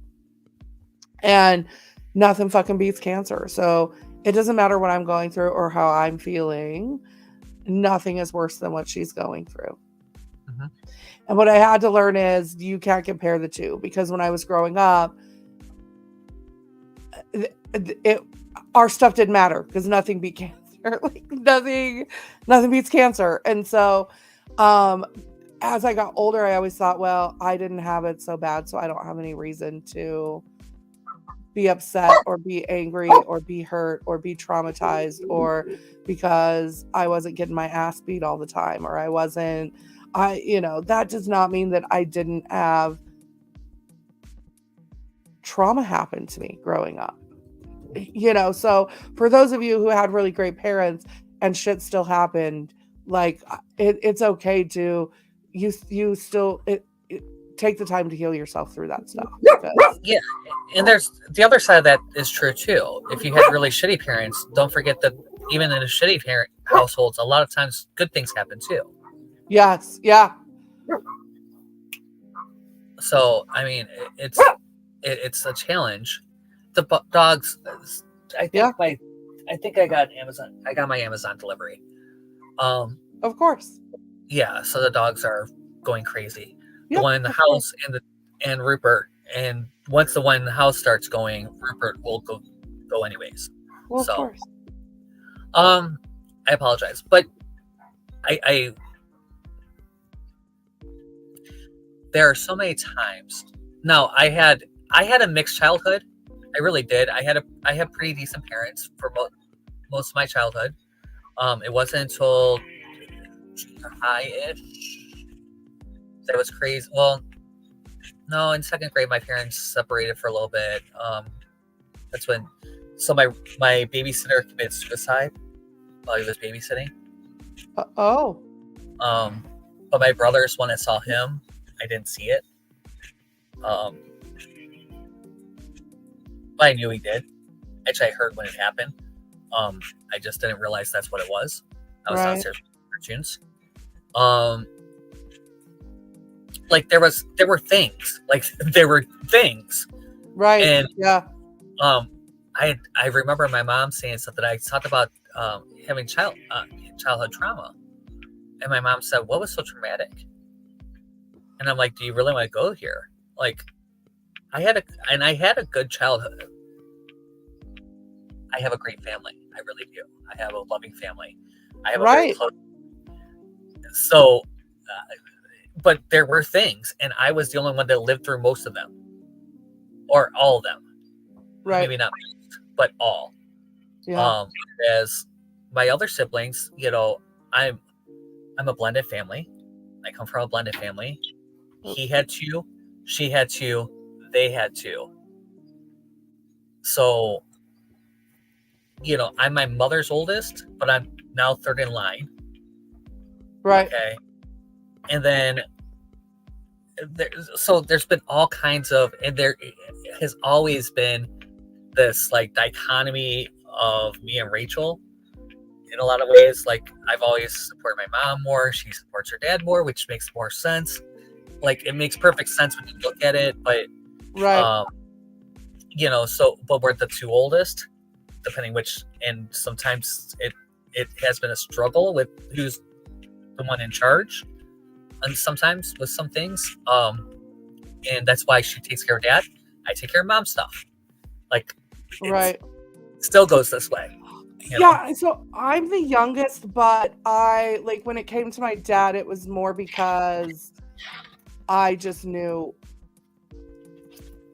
and nothing fucking beats cancer. So it doesn't matter what I'm going through or how I'm feeling. Nothing is worse than what she's going through. And what I had to learn is you can't compare the two, because when I was growing up, our stuff didn't matter, because nothing beat cancer. Like, nothing beats cancer. And so as I got older, I always thought, well, I didn't have it so bad, so I don't have any reason to be upset or be angry or be hurt or be traumatized, or because I wasn't getting my ass beat all the time, or that does not mean that I didn't have trauma happen to me growing up. You know, so for those of you who had really great parents and shit still happened, like, it's okay to take the time to heal yourself through that stuff. Yeah, and there's the other side of that is true too. If you had really shitty parents, don't forget that even in a shitty parent households, a lot of times good things happen too. Yes, yeah. So I mean, it's a challenge. The dogs, I think I got Amazon. I got my Amazon delivery. Of course. Yeah, so the dogs are going crazy. Yep, the one in the house and Rupert, and once the one in the house starts going, Rupert will go anyways. Well, so, of course. I apologize, but I there are so many times. Now, I had a mixed childhood. I really did. I had pretty decent parents for most of my childhood. It wasn't until junior high-ish that was crazy. Well, no, in second grade, my parents separated for a little bit. That's when, so my babysitter committed suicide while he was babysitting. But my brother's one that saw him, I didn't see it. But I knew he did. Actually, I heard when it happened. I just didn't realize that's what it was. I was downstairs with cartoons. Like there were things. Right. And yeah. I remember my mom saying something. I talked about having childhood trauma, and my mom said, "What was so traumatic?" And I'm like, "Do you really want to go here?" Like, I had a good childhood. I have a great family. I really do. I have a loving family. I have a very close. So, but there were things, and I was the only one that lived through most of them, or all of them. Right. Maybe not most, but all. Yeah. As my other siblings, you know, I'm a blended family. I come from a blended family. He had 2. She had to, they had to. So, I'm my mother's oldest, but I'm now third in line. Right. Okay. And then, there's been all kinds of, and there has always been this like dichotomy of me and Rachel in a lot of ways. Like, I've always supported my mom more. She supports her dad more, which makes more sense. Like, it makes perfect sense when you look at it, but Right. but we're the two oldest, depending which, and sometimes it has been a struggle with who's the one in charge, and sometimes with some things, and that's why she takes care of dad. I take care of mom's stuff. Like, Right. still goes this way. Yeah, so I'm the youngest, but I like when it came to my dad, it was more because I just knew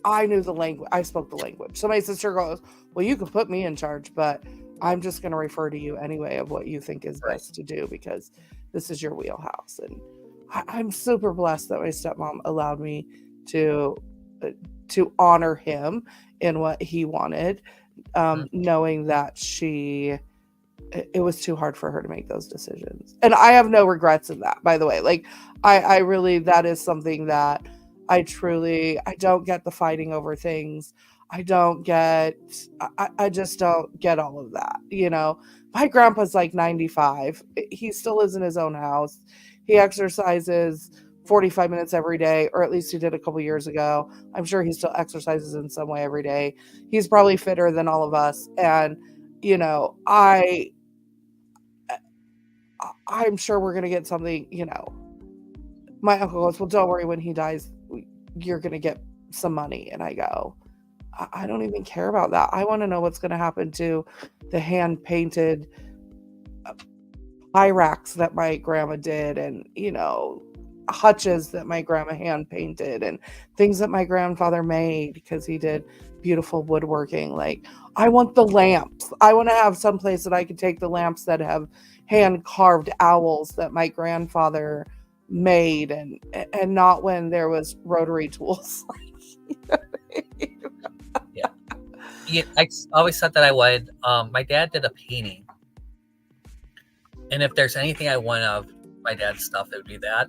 the language. I spoke the language. So my sister goes, well, you could put me in charge, but I'm just going to refer to you anyway of what you think is best to do because this is your wheelhouse. And I'm super blessed that my stepmom allowed me to honor him in what he wanted, knowing that it was too hard for her to make those decisions. And I have no regrets in that, by the way. Like, I really, that is something that I don't get the fighting over things. I just don't get all of that. My grandpa's like 95. He still lives in his own house. He exercises 45 minutes every day, or at least he did a couple years ago. I'm sure he still exercises in some way every day. He's probably fitter than all of us. And, I'm sure we're going to get something, my uncle goes, well, don't worry, when he dies, you're going to get some money. And I go, I don't even care about that. I want to know what's going to happen to the hand painted Pyrax that my grandma did, and, hutches that my grandma hand painted, and things that my grandfather made because he did beautiful woodworking. Like, I want the lamps. I want to have some place that I could take the lamps that have hand carved owls that my grandfather made, and not when there was rotary tools. Yeah, I always said that I would. My dad did a painting, and if there's anything I want of my dad's stuff, it would be that.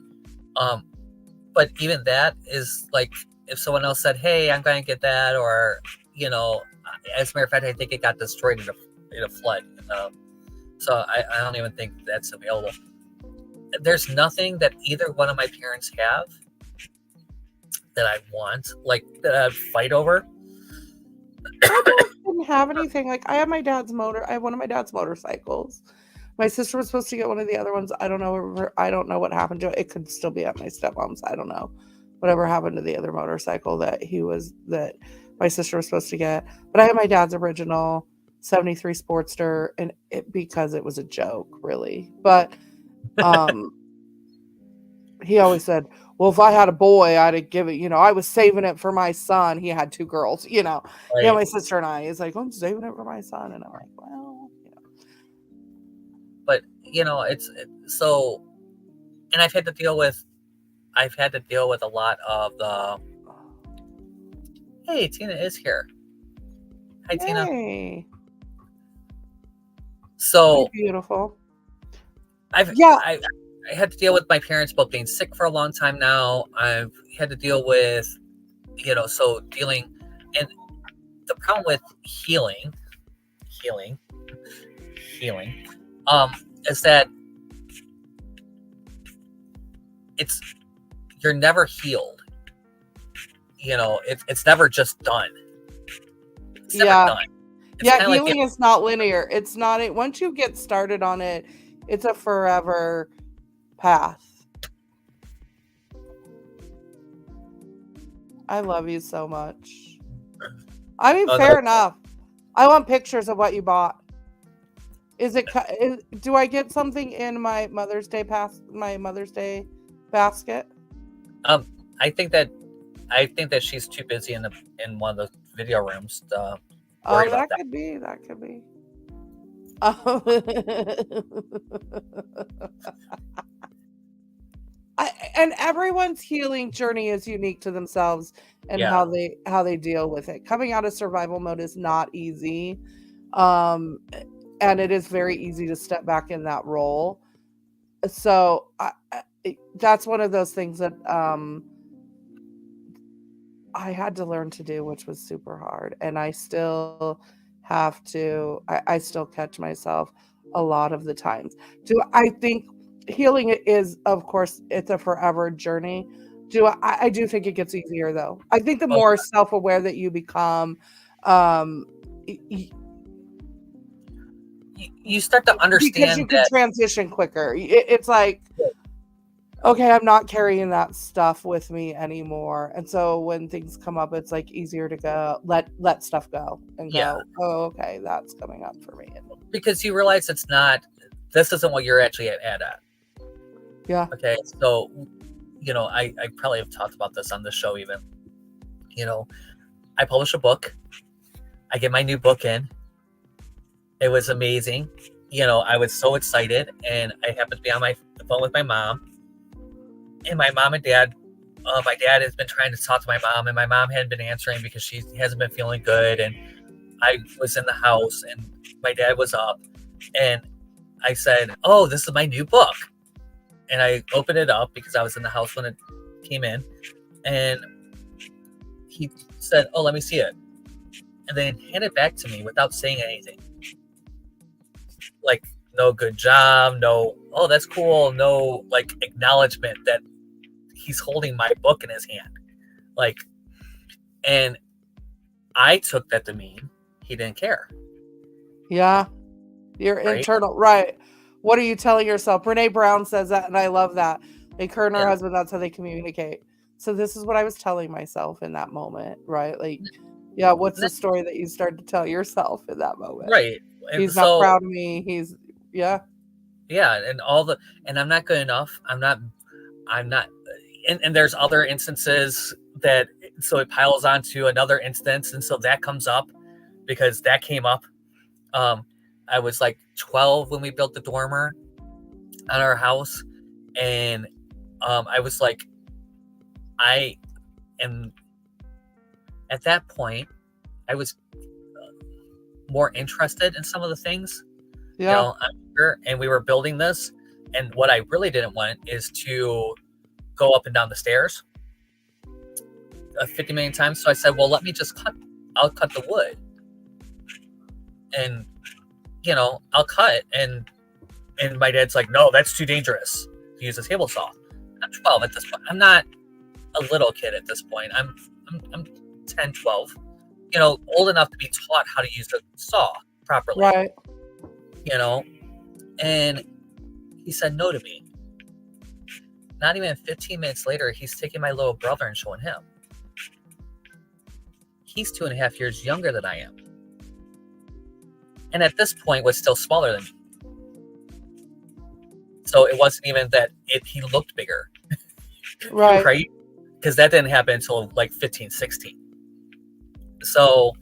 But even that is like, if someone else said, hey, I'm going to get that, or, as a matter of fact, I think it got destroyed in a flood. So I don't even think that's available. There's nothing that either one of my parents have that I want, like, that I'd fight over. I didn't have anything. Like, I have one of my dad's motorcycles. My sister was supposed to get one of the other ones. I don't know what happened to it. It could still be at my stepmom's. I don't know whatever happened to the other motorcycle that my sister was supposed to get. But I have my dad's original 73 Sportster, and because it was a joke, really. But he always said, well, if I had a boy, I'd give it, I was saving it for my son. He had two girls, Right. My sister and I. He's like, I'm saving it for my son. And I'm like, well, But, it's so, and I've had to deal with a lot of the, hey, Tina is here. Hi, Tina. Hey. So beautiful. I had to deal with my parents both being sick for a long time now. I've had to deal with, dealing, and the problem with healing, is that you're never healed. It's never just done. It's never done. Healing is not linear. It's not. Once you get started on it, it's a forever path. I love you so much. I mean, fair enough. I want pictures of what you bought. Do I get something in my Mother's Day basket? I think that she's too busy in one of the video rooms to worry about that. That could be. and everyone's healing journey is unique to themselves and how they deal with it. Coming out of survival mode is not easy. And it is very easy to step back in that role. So that's one of those things that I had to learn to do, which was super hard. And I still have to, I still catch myself a lot of the times. I think healing is, of course, it's a forever journey. I do think it gets easier, though. I think the more self-aware that you become, you start to understand because you can transition quicker. It's like, okay, I'm not carrying that stuff with me anymore. And so when things come up, it's like easier to go, let stuff go and go, oh, okay, that's coming up for me. Because you realize this isn't what you're actually at. Yeah. Okay. So, I probably have talked about this on the show even. I publish a book. I get my new book in. It was amazing. I was so excited, and I happened to be on the phone with my mom. And my mom and dad, my dad has been trying to talk to my mom, and my mom hadn't been answering because she hasn't been feeling good. And I was in the house, and my dad was up, and I said, "Oh, this is my new book." And I opened it up because I was in the house when it came in, and he said, "Oh, let me see it," and then handed it back to me without saying anything. Like, no good job, no, oh, that's cool, no, like, acknowledgement that he's holding my book in his hand. Like, and I took that to mean he didn't care. Yeah. Your internal, right. What are you telling yourself? Brene Brown says that, and I love that. Like, her and her husband, that's how they communicate. So this is what I was telling myself in that moment, right? Like, yeah, what's the story that you started to tell yourself in that moment? Right. And he's not proud of me. Yeah, and and I'm not good enough. I'm not, and there's other instances that, so it piles onto another instance. And so that comes up because that came up. I was like 12 when we built the dormer on our house. And I was like, at that point, I was more interested in some of the things. Yeah. And we were building this, and what I really didn't want is to go up and down the stairs 50 million times. So I said, well, let me just I'll cut the wood, and I'll cut. And my dad's like, no, that's too dangerous to use a table saw. I'm 12 at this point. I'm not a little kid at this point. I'm 10, 12, old enough to be taught how to use a saw properly. Right. And he said no to me. Not even 15 minutes later, he's taking my little brother and showing him. He's 2.5 years younger than I am. And at this point was still smaller than me. So it wasn't even that he looked bigger. Right. Right? Because that didn't happen until like 15, 16. So,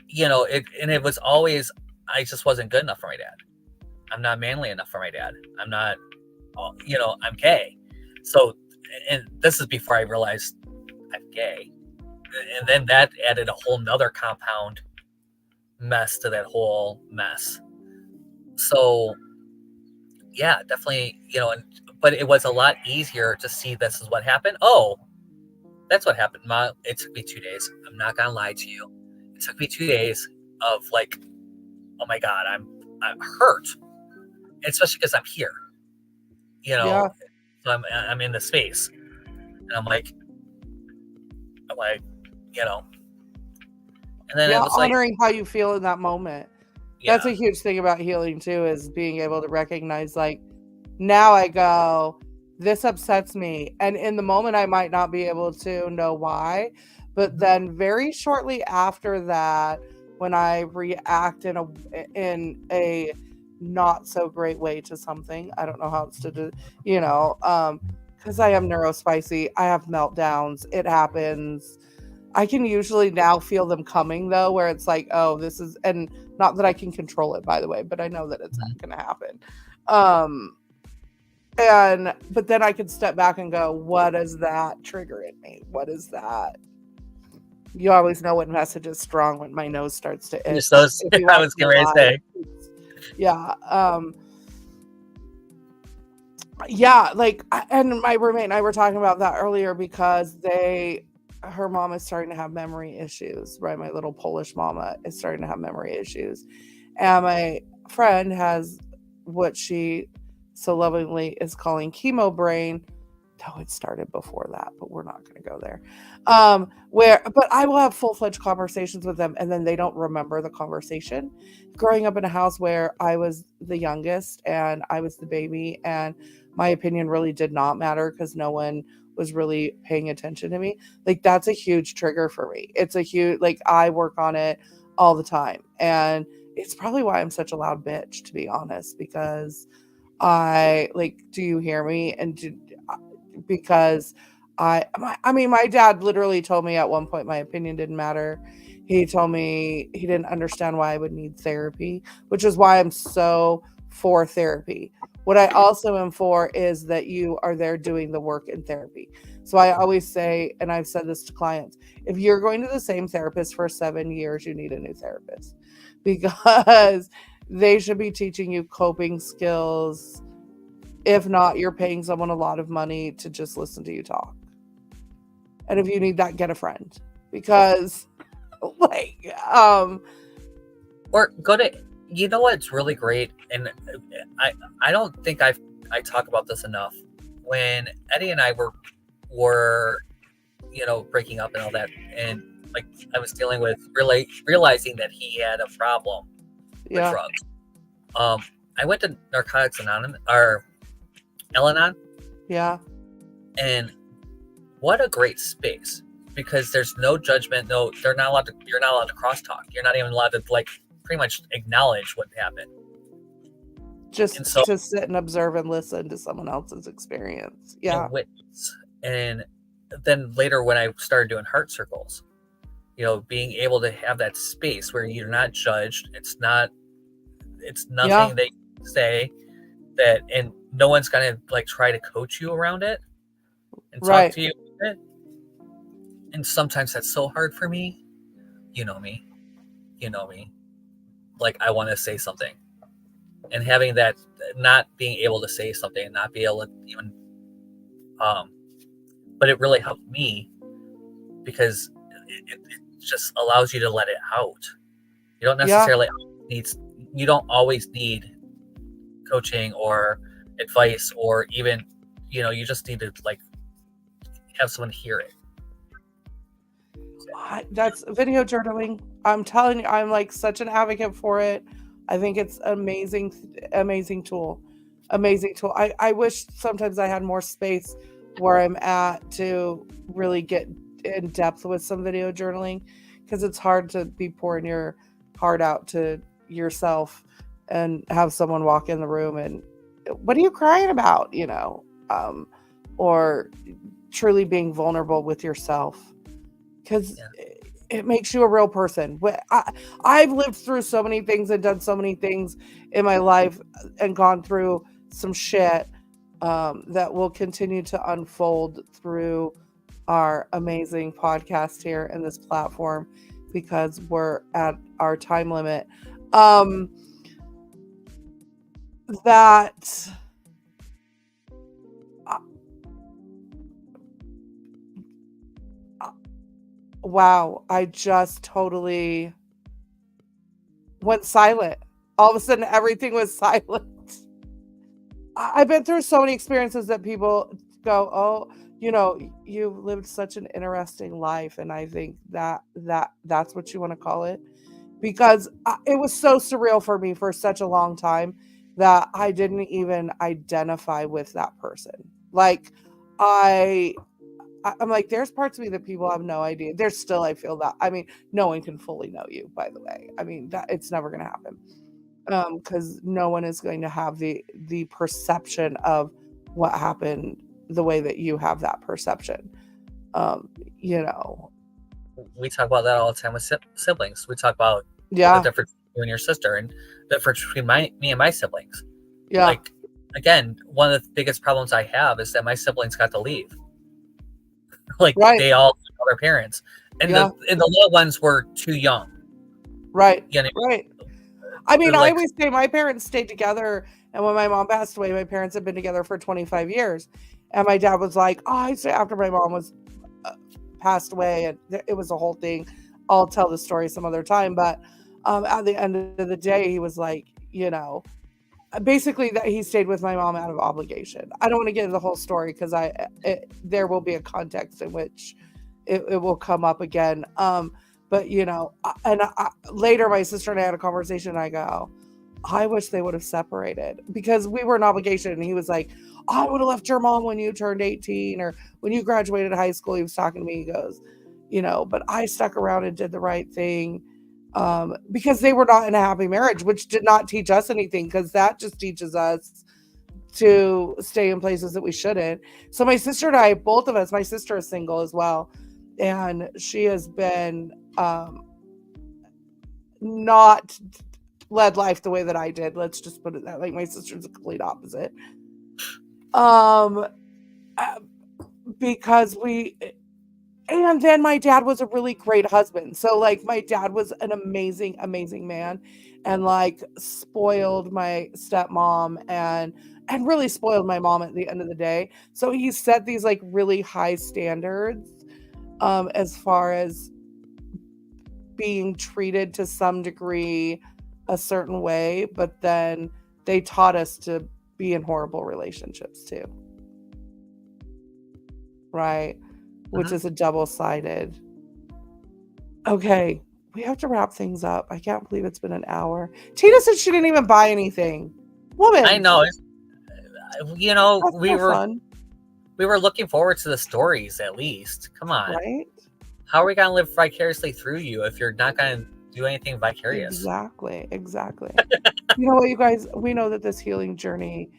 it was always, I just wasn't good enough for my dad. I'm not manly enough for my dad. I'm not, I'm gay. So, and this is before I realized I'm gay. And then that added a whole nother compound mess to that whole mess. So, yeah, definitely, but it was a lot easier to see this is what happened. Oh, that's what happened, Ma. It took me 2 days. I'm not going to lie to you. It took me 2 days of like, oh my God, I'm hurt. Especially because I'm here, Yeah. So I'm in the space, and I'm like, and then it was honoring how you feel in that moment. Yeah. That's a huge thing about healing too, is being able to recognize, like, now I go, this upsets me. And in the moment, I might not be able to know why, but then very shortly after that, when I react in a not so great way to something, I don't know how else to do, because I am neurospicy, I have meltdowns, it happens. I can usually now feel them coming though, where it's like, oh, this is, and not that I can control it, by the way, but I know that it's not going to happen. but then I can step back and go, what is that trigger in me? What is that? You always know what message is strong when my nose starts to itch. So I was going to say. Yeah. Yeah, like, and my roommate and I were talking about that earlier because her mom is starting to have memory issues, right? My little Polish mama is starting to have memory issues. And my friend has what she so lovingly is calling chemo brain. No, it started before that, but we're not going to go there. But I will have full-fledged conversations with them, and then they don't remember the conversation. Growing up in a house where I was the youngest and I was the baby, and my opinion really did not matter because no one was really paying attention to me. Like, that's a huge trigger for me. It's a huge, like, I work on it all the time. And it's probably why I'm such a loud bitch, to be honest, because do you hear me? Because my dad literally told me at one point my opinion didn't matter. He told me he didn't understand why I would need therapy, which is why I'm so for therapy. What I also am for is that you are there doing the work in therapy. So I always say, and I've said this to clients, if you're going to the same therapist for 7 years, you need a new therapist, because they should be teaching you coping skills. If not, you're paying someone a lot of money to just listen to you talk. And if you need that, get a friend, because or go to, you know what's really great, and I don't think I talk about this enough. When Eddie and I were breaking up and all that, and like I was dealing with realizing that he had a problem with drugs. I went to Narcotics Anonymous, or Al-Anon. Yeah. And what a great space, because there's no judgment. No, you're not allowed to crosstalk. You're not even allowed to pretty much acknowledge what happened. Just to sit and observe and listen to someone else's experience. Yeah. And witness. And then later when I started doing heart circles, being able to have that space where you're not judged. It's nothing that you say that, and no one's gonna try to coach you around it and talk to you with it. And sometimes that's so hard for me. You know me. Like, I want to say something, and having that, not being able to say something and not be able to even, but it really helped me, because it just allows you to let it out. You don't necessarily you don't always need coaching or advice, or even, you just need to have someone hear it. That's video journaling. I'm telling you, I'm such an advocate for it. I think it's amazing tool. Amazing tool. I wish sometimes I had more space where I'm at to really get in depth with some video journaling, because it's hard to be pouring your heart out to yourself and have someone walk in the room and, what are you crying about? Or truly being vulnerable with yourself, because it makes you a real person. I've lived through so many things and done so many things in my life and gone through some shit that will continue to unfold through our amazing podcast here and this platform, because we're at our time limit. Wow, I just totally went silent. All of a sudden, everything was silent. I've been through so many experiences that people go, oh, you've lived such an interesting life. And I think that's what you want to call it, because it was so surreal for me for such a long time that I didn't even identify with that person. I'm like, there's parts of me that people have no idea. There's still, I feel that. I mean, no one can fully know you, by the way. I mean, that it's never going to happen. Because no one is going to have the perception of what happened the way that you have that perception. We talk about that all the time with siblings. We talk about the difference between you and your sister, and the difference between me and my siblings. Yeah. again, one of the biggest problems I have is that my siblings got to leave. Like Right. they all saw their parents, and Yeah. the little ones were too young. Right. You know, Right. I mean, they're I like, always say my parents stayed together, and when my mom passed away, my parents had been together for 25 years. And my dad was like, "Oh, I say after my mom was passed away, and it was a whole thing. I'll tell the story some other time." But at the end of the day, he was like, you know, basically that he stayed with my mom out of obligation. I don't want to get into the whole story because there will be a context in which it will come up again. But you know, later my sister and I had a conversation, and I go, I wish they would have separated because we were in obligation. And he was like, I would have left your mom when you turned 18 or when you graduated high school. He was talking to me. He goes, you know, but I stuck around and did the right thing because they were not in a happy marriage, which did not teach us anything, because that just teaches us to stay in places that we shouldn't. So my sister and I, both of us, my sister is single as well, and she has been not led life the way that I did. Let's just put it that, like, my sister's a complete opposite. Because and then my dad was a really great husband. So like my dad was an amazing, amazing man, and like spoiled my stepmom and really spoiled my mom at the end of the day. So he set these like really high standards as far as being treated to some degree a certain way, but then they taught us to be in horrible relationships too. Right? Which is a double-sided. Okay, we have to wrap things up. I can't believe it's been an hour. Tina said she didn't even buy anything. Woman. I know. You know, That's we were fun. We were looking forward to the stories at least. Come on. Right? How are we going to live vicariously through you if you're not going to do anything vicarious? Exactly. You know what, you guys? We know that this healing journey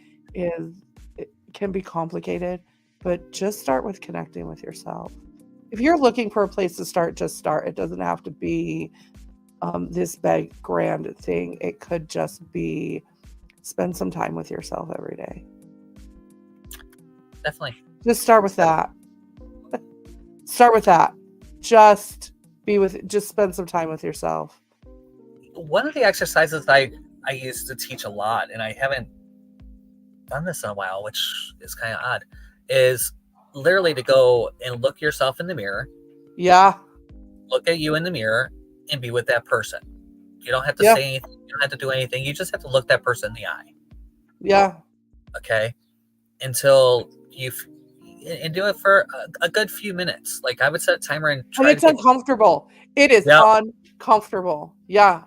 can be complicated, but just start with connecting with yourself. If you're looking for a place to start, just start. It doesn't have to be this big, grand thing. It could just be spend some time with yourself every day. Definitely. Just start with that. Just spend some time with yourself. One of the exercises I used to teach a lot, and I haven't done this in a while, which is kind of odd, is literally to go and look yourself in the mirror. Yeah. Look at you in the mirror and be with that person. You don't have to say anything. You don't have to do anything. You just have to look that person in the eye. Yeah. Okay. Until and do it for a good few minutes. Like I would set a timer and try. And it's uncomfortable. It is uncomfortable. Yeah.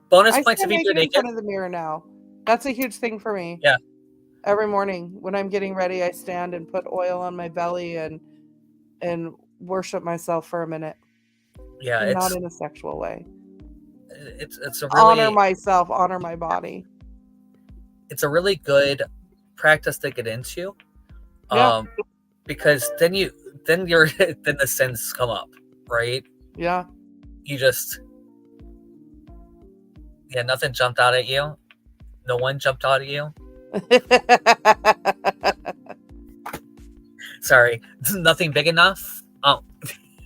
Bonus points if you do it in front of the mirror now. That's a huge thing for me. Yeah. Every morning when I'm getting ready, I stand and put oil on my belly and worship myself for a minute. Yeah, and not in a sexual way. It's a really honor myself, honor my body. It's a really good practice to get into. Yeah. Because then the sins come up, right? Yeah. You just nothing jumped out at you. No one jumped out at you. Sorry, nothing big enough.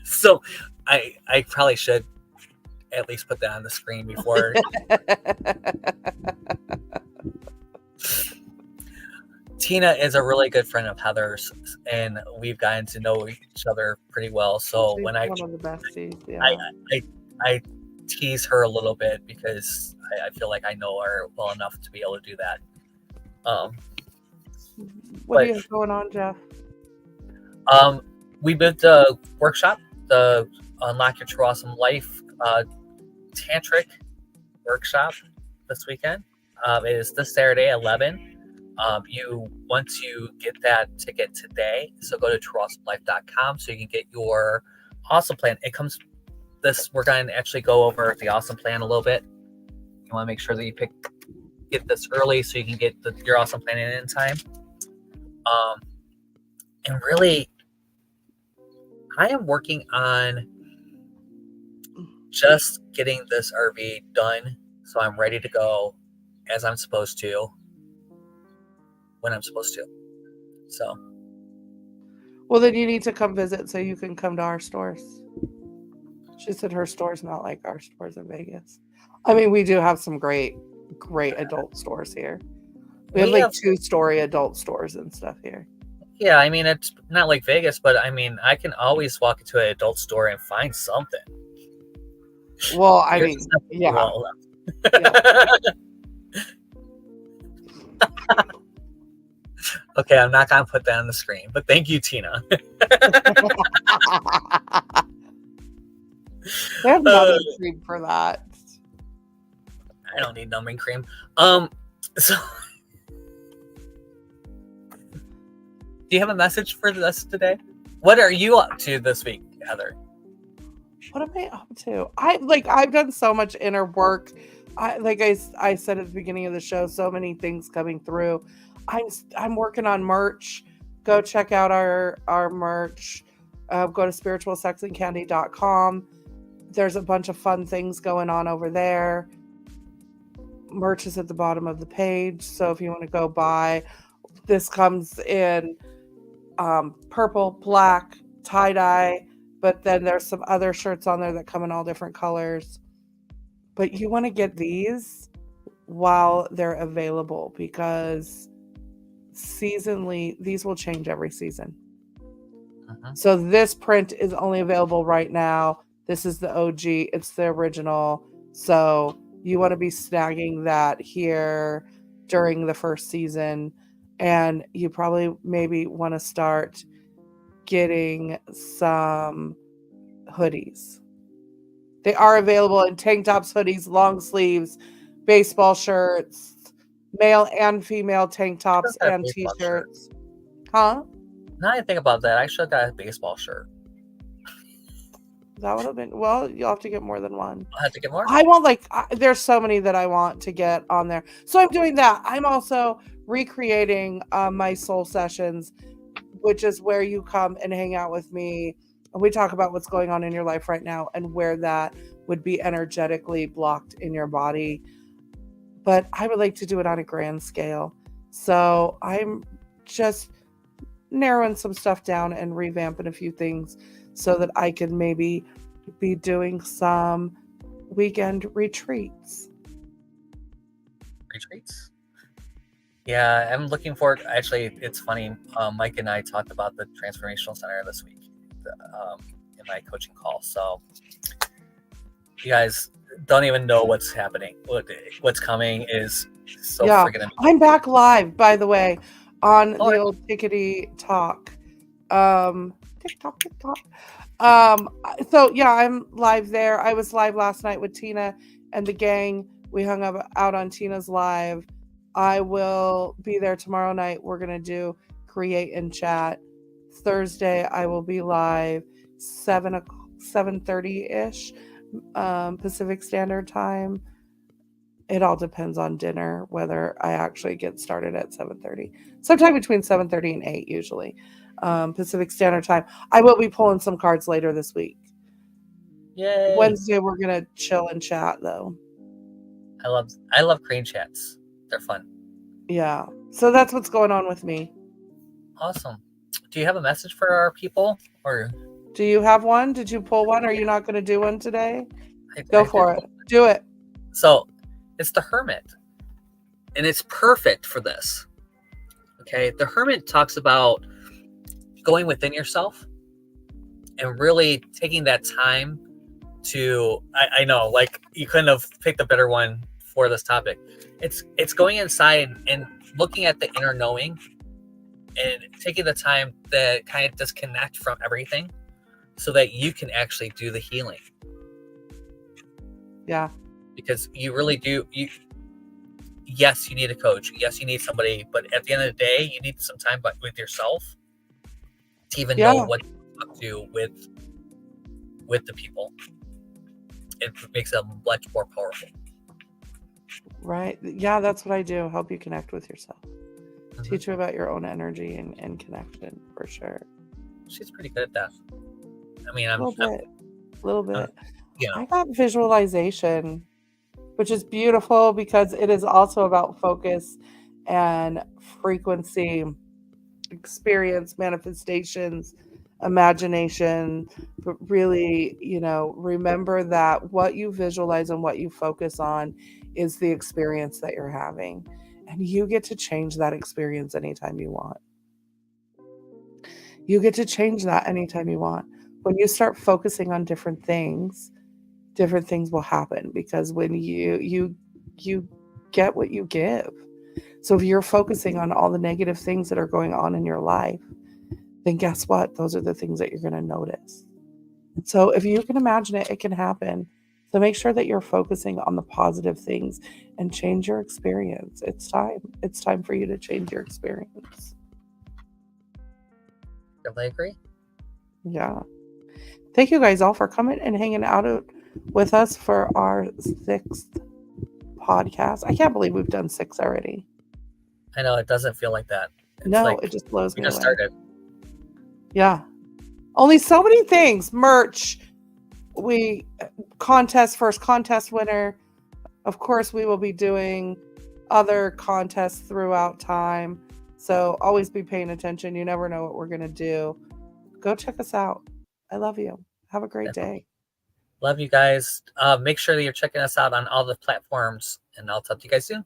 So I probably should at least put that on the screen before. Tina is a really good friend of Heather's, and we've gotten to know each other pretty well. So She's when one of the besties, yeah. I tease her a little bit because I feel like I know her well enough to be able to do that. What do you have going on, Jeff? We moved the workshop, the Unlock Your True Awesome Life Tantric workshop this weekend. It is this Saturday at 11. You want to get that ticket today, so go to trueawesomelife.com so you can get your awesome plan. It comes we're going to actually go over the awesome plan a little bit. You want to make sure that you get this early so you can get your awesome plan in time. And really, I am working on just getting this RV done so I'm ready to go as I'm supposed to. when I'm supposed to. So, Well, then you need to come visit so you can come to our stores. She said her store's not like our stores in Vegas. I mean, we do have some great adult stores here. We have like 2-story adult stores and stuff here. Yeah, I mean, it's not like Vegas, but I mean, I can always walk into an adult store and find something. Well, I mean, yeah. Okay, I'm not going to put that on the screen, but thank you, Tina. They have numbing cream for that. I don't need numbing cream. So... Do you have a message for us today? What are you up to this week, Heather? What am I up to? I've done so much inner work. I said at the beginning of the show, so many things coming through. I'm working on merch. Go check out our merch. Go to spiritualsexandcandy.com. There's a bunch of fun things going on over there. Merch is at the bottom of the page. So if you want to go buy, this comes in purple, black, tie-dye, but then there's some other shirts on there that come in all different colors. But you want to get these while they're available, because seasonally, these will change every season. So this print is only available right now. This is the OG. It's the original. So you want to be snagging that here during the first season. And you probably maybe want to start getting some hoodies. They are available in tank tops, hoodies, long sleeves, baseball shirts, male and female tank tops and t-shirts. Huh? Now I think about that, I should have got a baseball shirt. That would have been, well, you'll have to get more than one. I'll have to get more? I want there's so many that I want to get on there. So I'm doing that. I'm also recreating my soul sessions, which is where you come and hang out with me. And we talk about what's going on in your life right now and where that would be energetically blocked in your body. But I would like to do it on a grand scale. So I'm just narrowing some stuff down and revamping a few things so that I can maybe be doing some weekend retreats. Retreats? Yeah, I'm looking forward. Actually, it's funny. Mike and I talked about the Transformational Center this week in my coaching call. So you guys don't even know what's happening. What's coming is so freaking amazing. I'm back live, by the way, on the old Tickety Talk. TikTok. So yeah, I'm live there. I was live last night with Tina and the gang. We hung out on Tina's live. I will be there tomorrow night. We're gonna do create and chat. Thursday I will be live 7:30ish Pacific Standard Time. It all depends on dinner whether I actually get started at 7:30. Sometime between 7:30 and 8 usually. Pacific Standard Time. I will be pulling some cards later this week. Yay. Wednesday we're gonna chill and chat though. I love crane chats. They're fun. Yeah. So that's what's going on with me. Awesome. Do you have a message for our people, or do you have one? Did you pull one? Are you not going to do one today? Go for it. Do it. So it's the Hermit, and it's perfect for this. Okay. The Hermit talks about going within yourself and really taking that time to, I know, like you couldn't have picked a better one for this topic. It's going inside and looking at the inner knowing and taking the time to kind of disconnect from everything so that you can actually do the healing. Yeah. Because you really do. Yes, you need a coach. Yes, you need somebody. But at the end of the day, you need some time with yourself to even know what to do with the people. It makes them much more powerful. Right. Yeah, that's what I do. Help you connect with yourself. Mm-hmm. Teach you about your own energy and connection, for sure. She's pretty good at that. I mean, a little bit. Yeah. I got visualization, which is beautiful because it is also about focus and frequency, experience, manifestations, imagination. But really, remember that what you visualize and what you focus on is the experience that you're having. And you get to change that experience anytime you want. You get to change that anytime you want. When you start focusing on different things will happen, because when you get what you give. So if you're focusing on all the negative things that are going on in your life, then guess what? Those are the things that you're going to notice. So if you can imagine it, it can happen. So make sure that you're focusing on the positive things and change your experience. It's time. It's time for you to change your experience. I agree. Yeah. Thank you guys all for coming and hanging out with us for our 6th podcast. I can't believe we've done 6 already. I know, it doesn't feel like that. It's no, like it just blows me away. We just started. Yeah. Only so many things. Merch. First contest winner. Of course, we will be doing other contests throughout time. So always be paying attention. You never know what we're going to do. Go check us out. I love you. Have a great day. Love you guys. Make sure that you're checking us out on all the platforms, and I'll talk to you guys soon.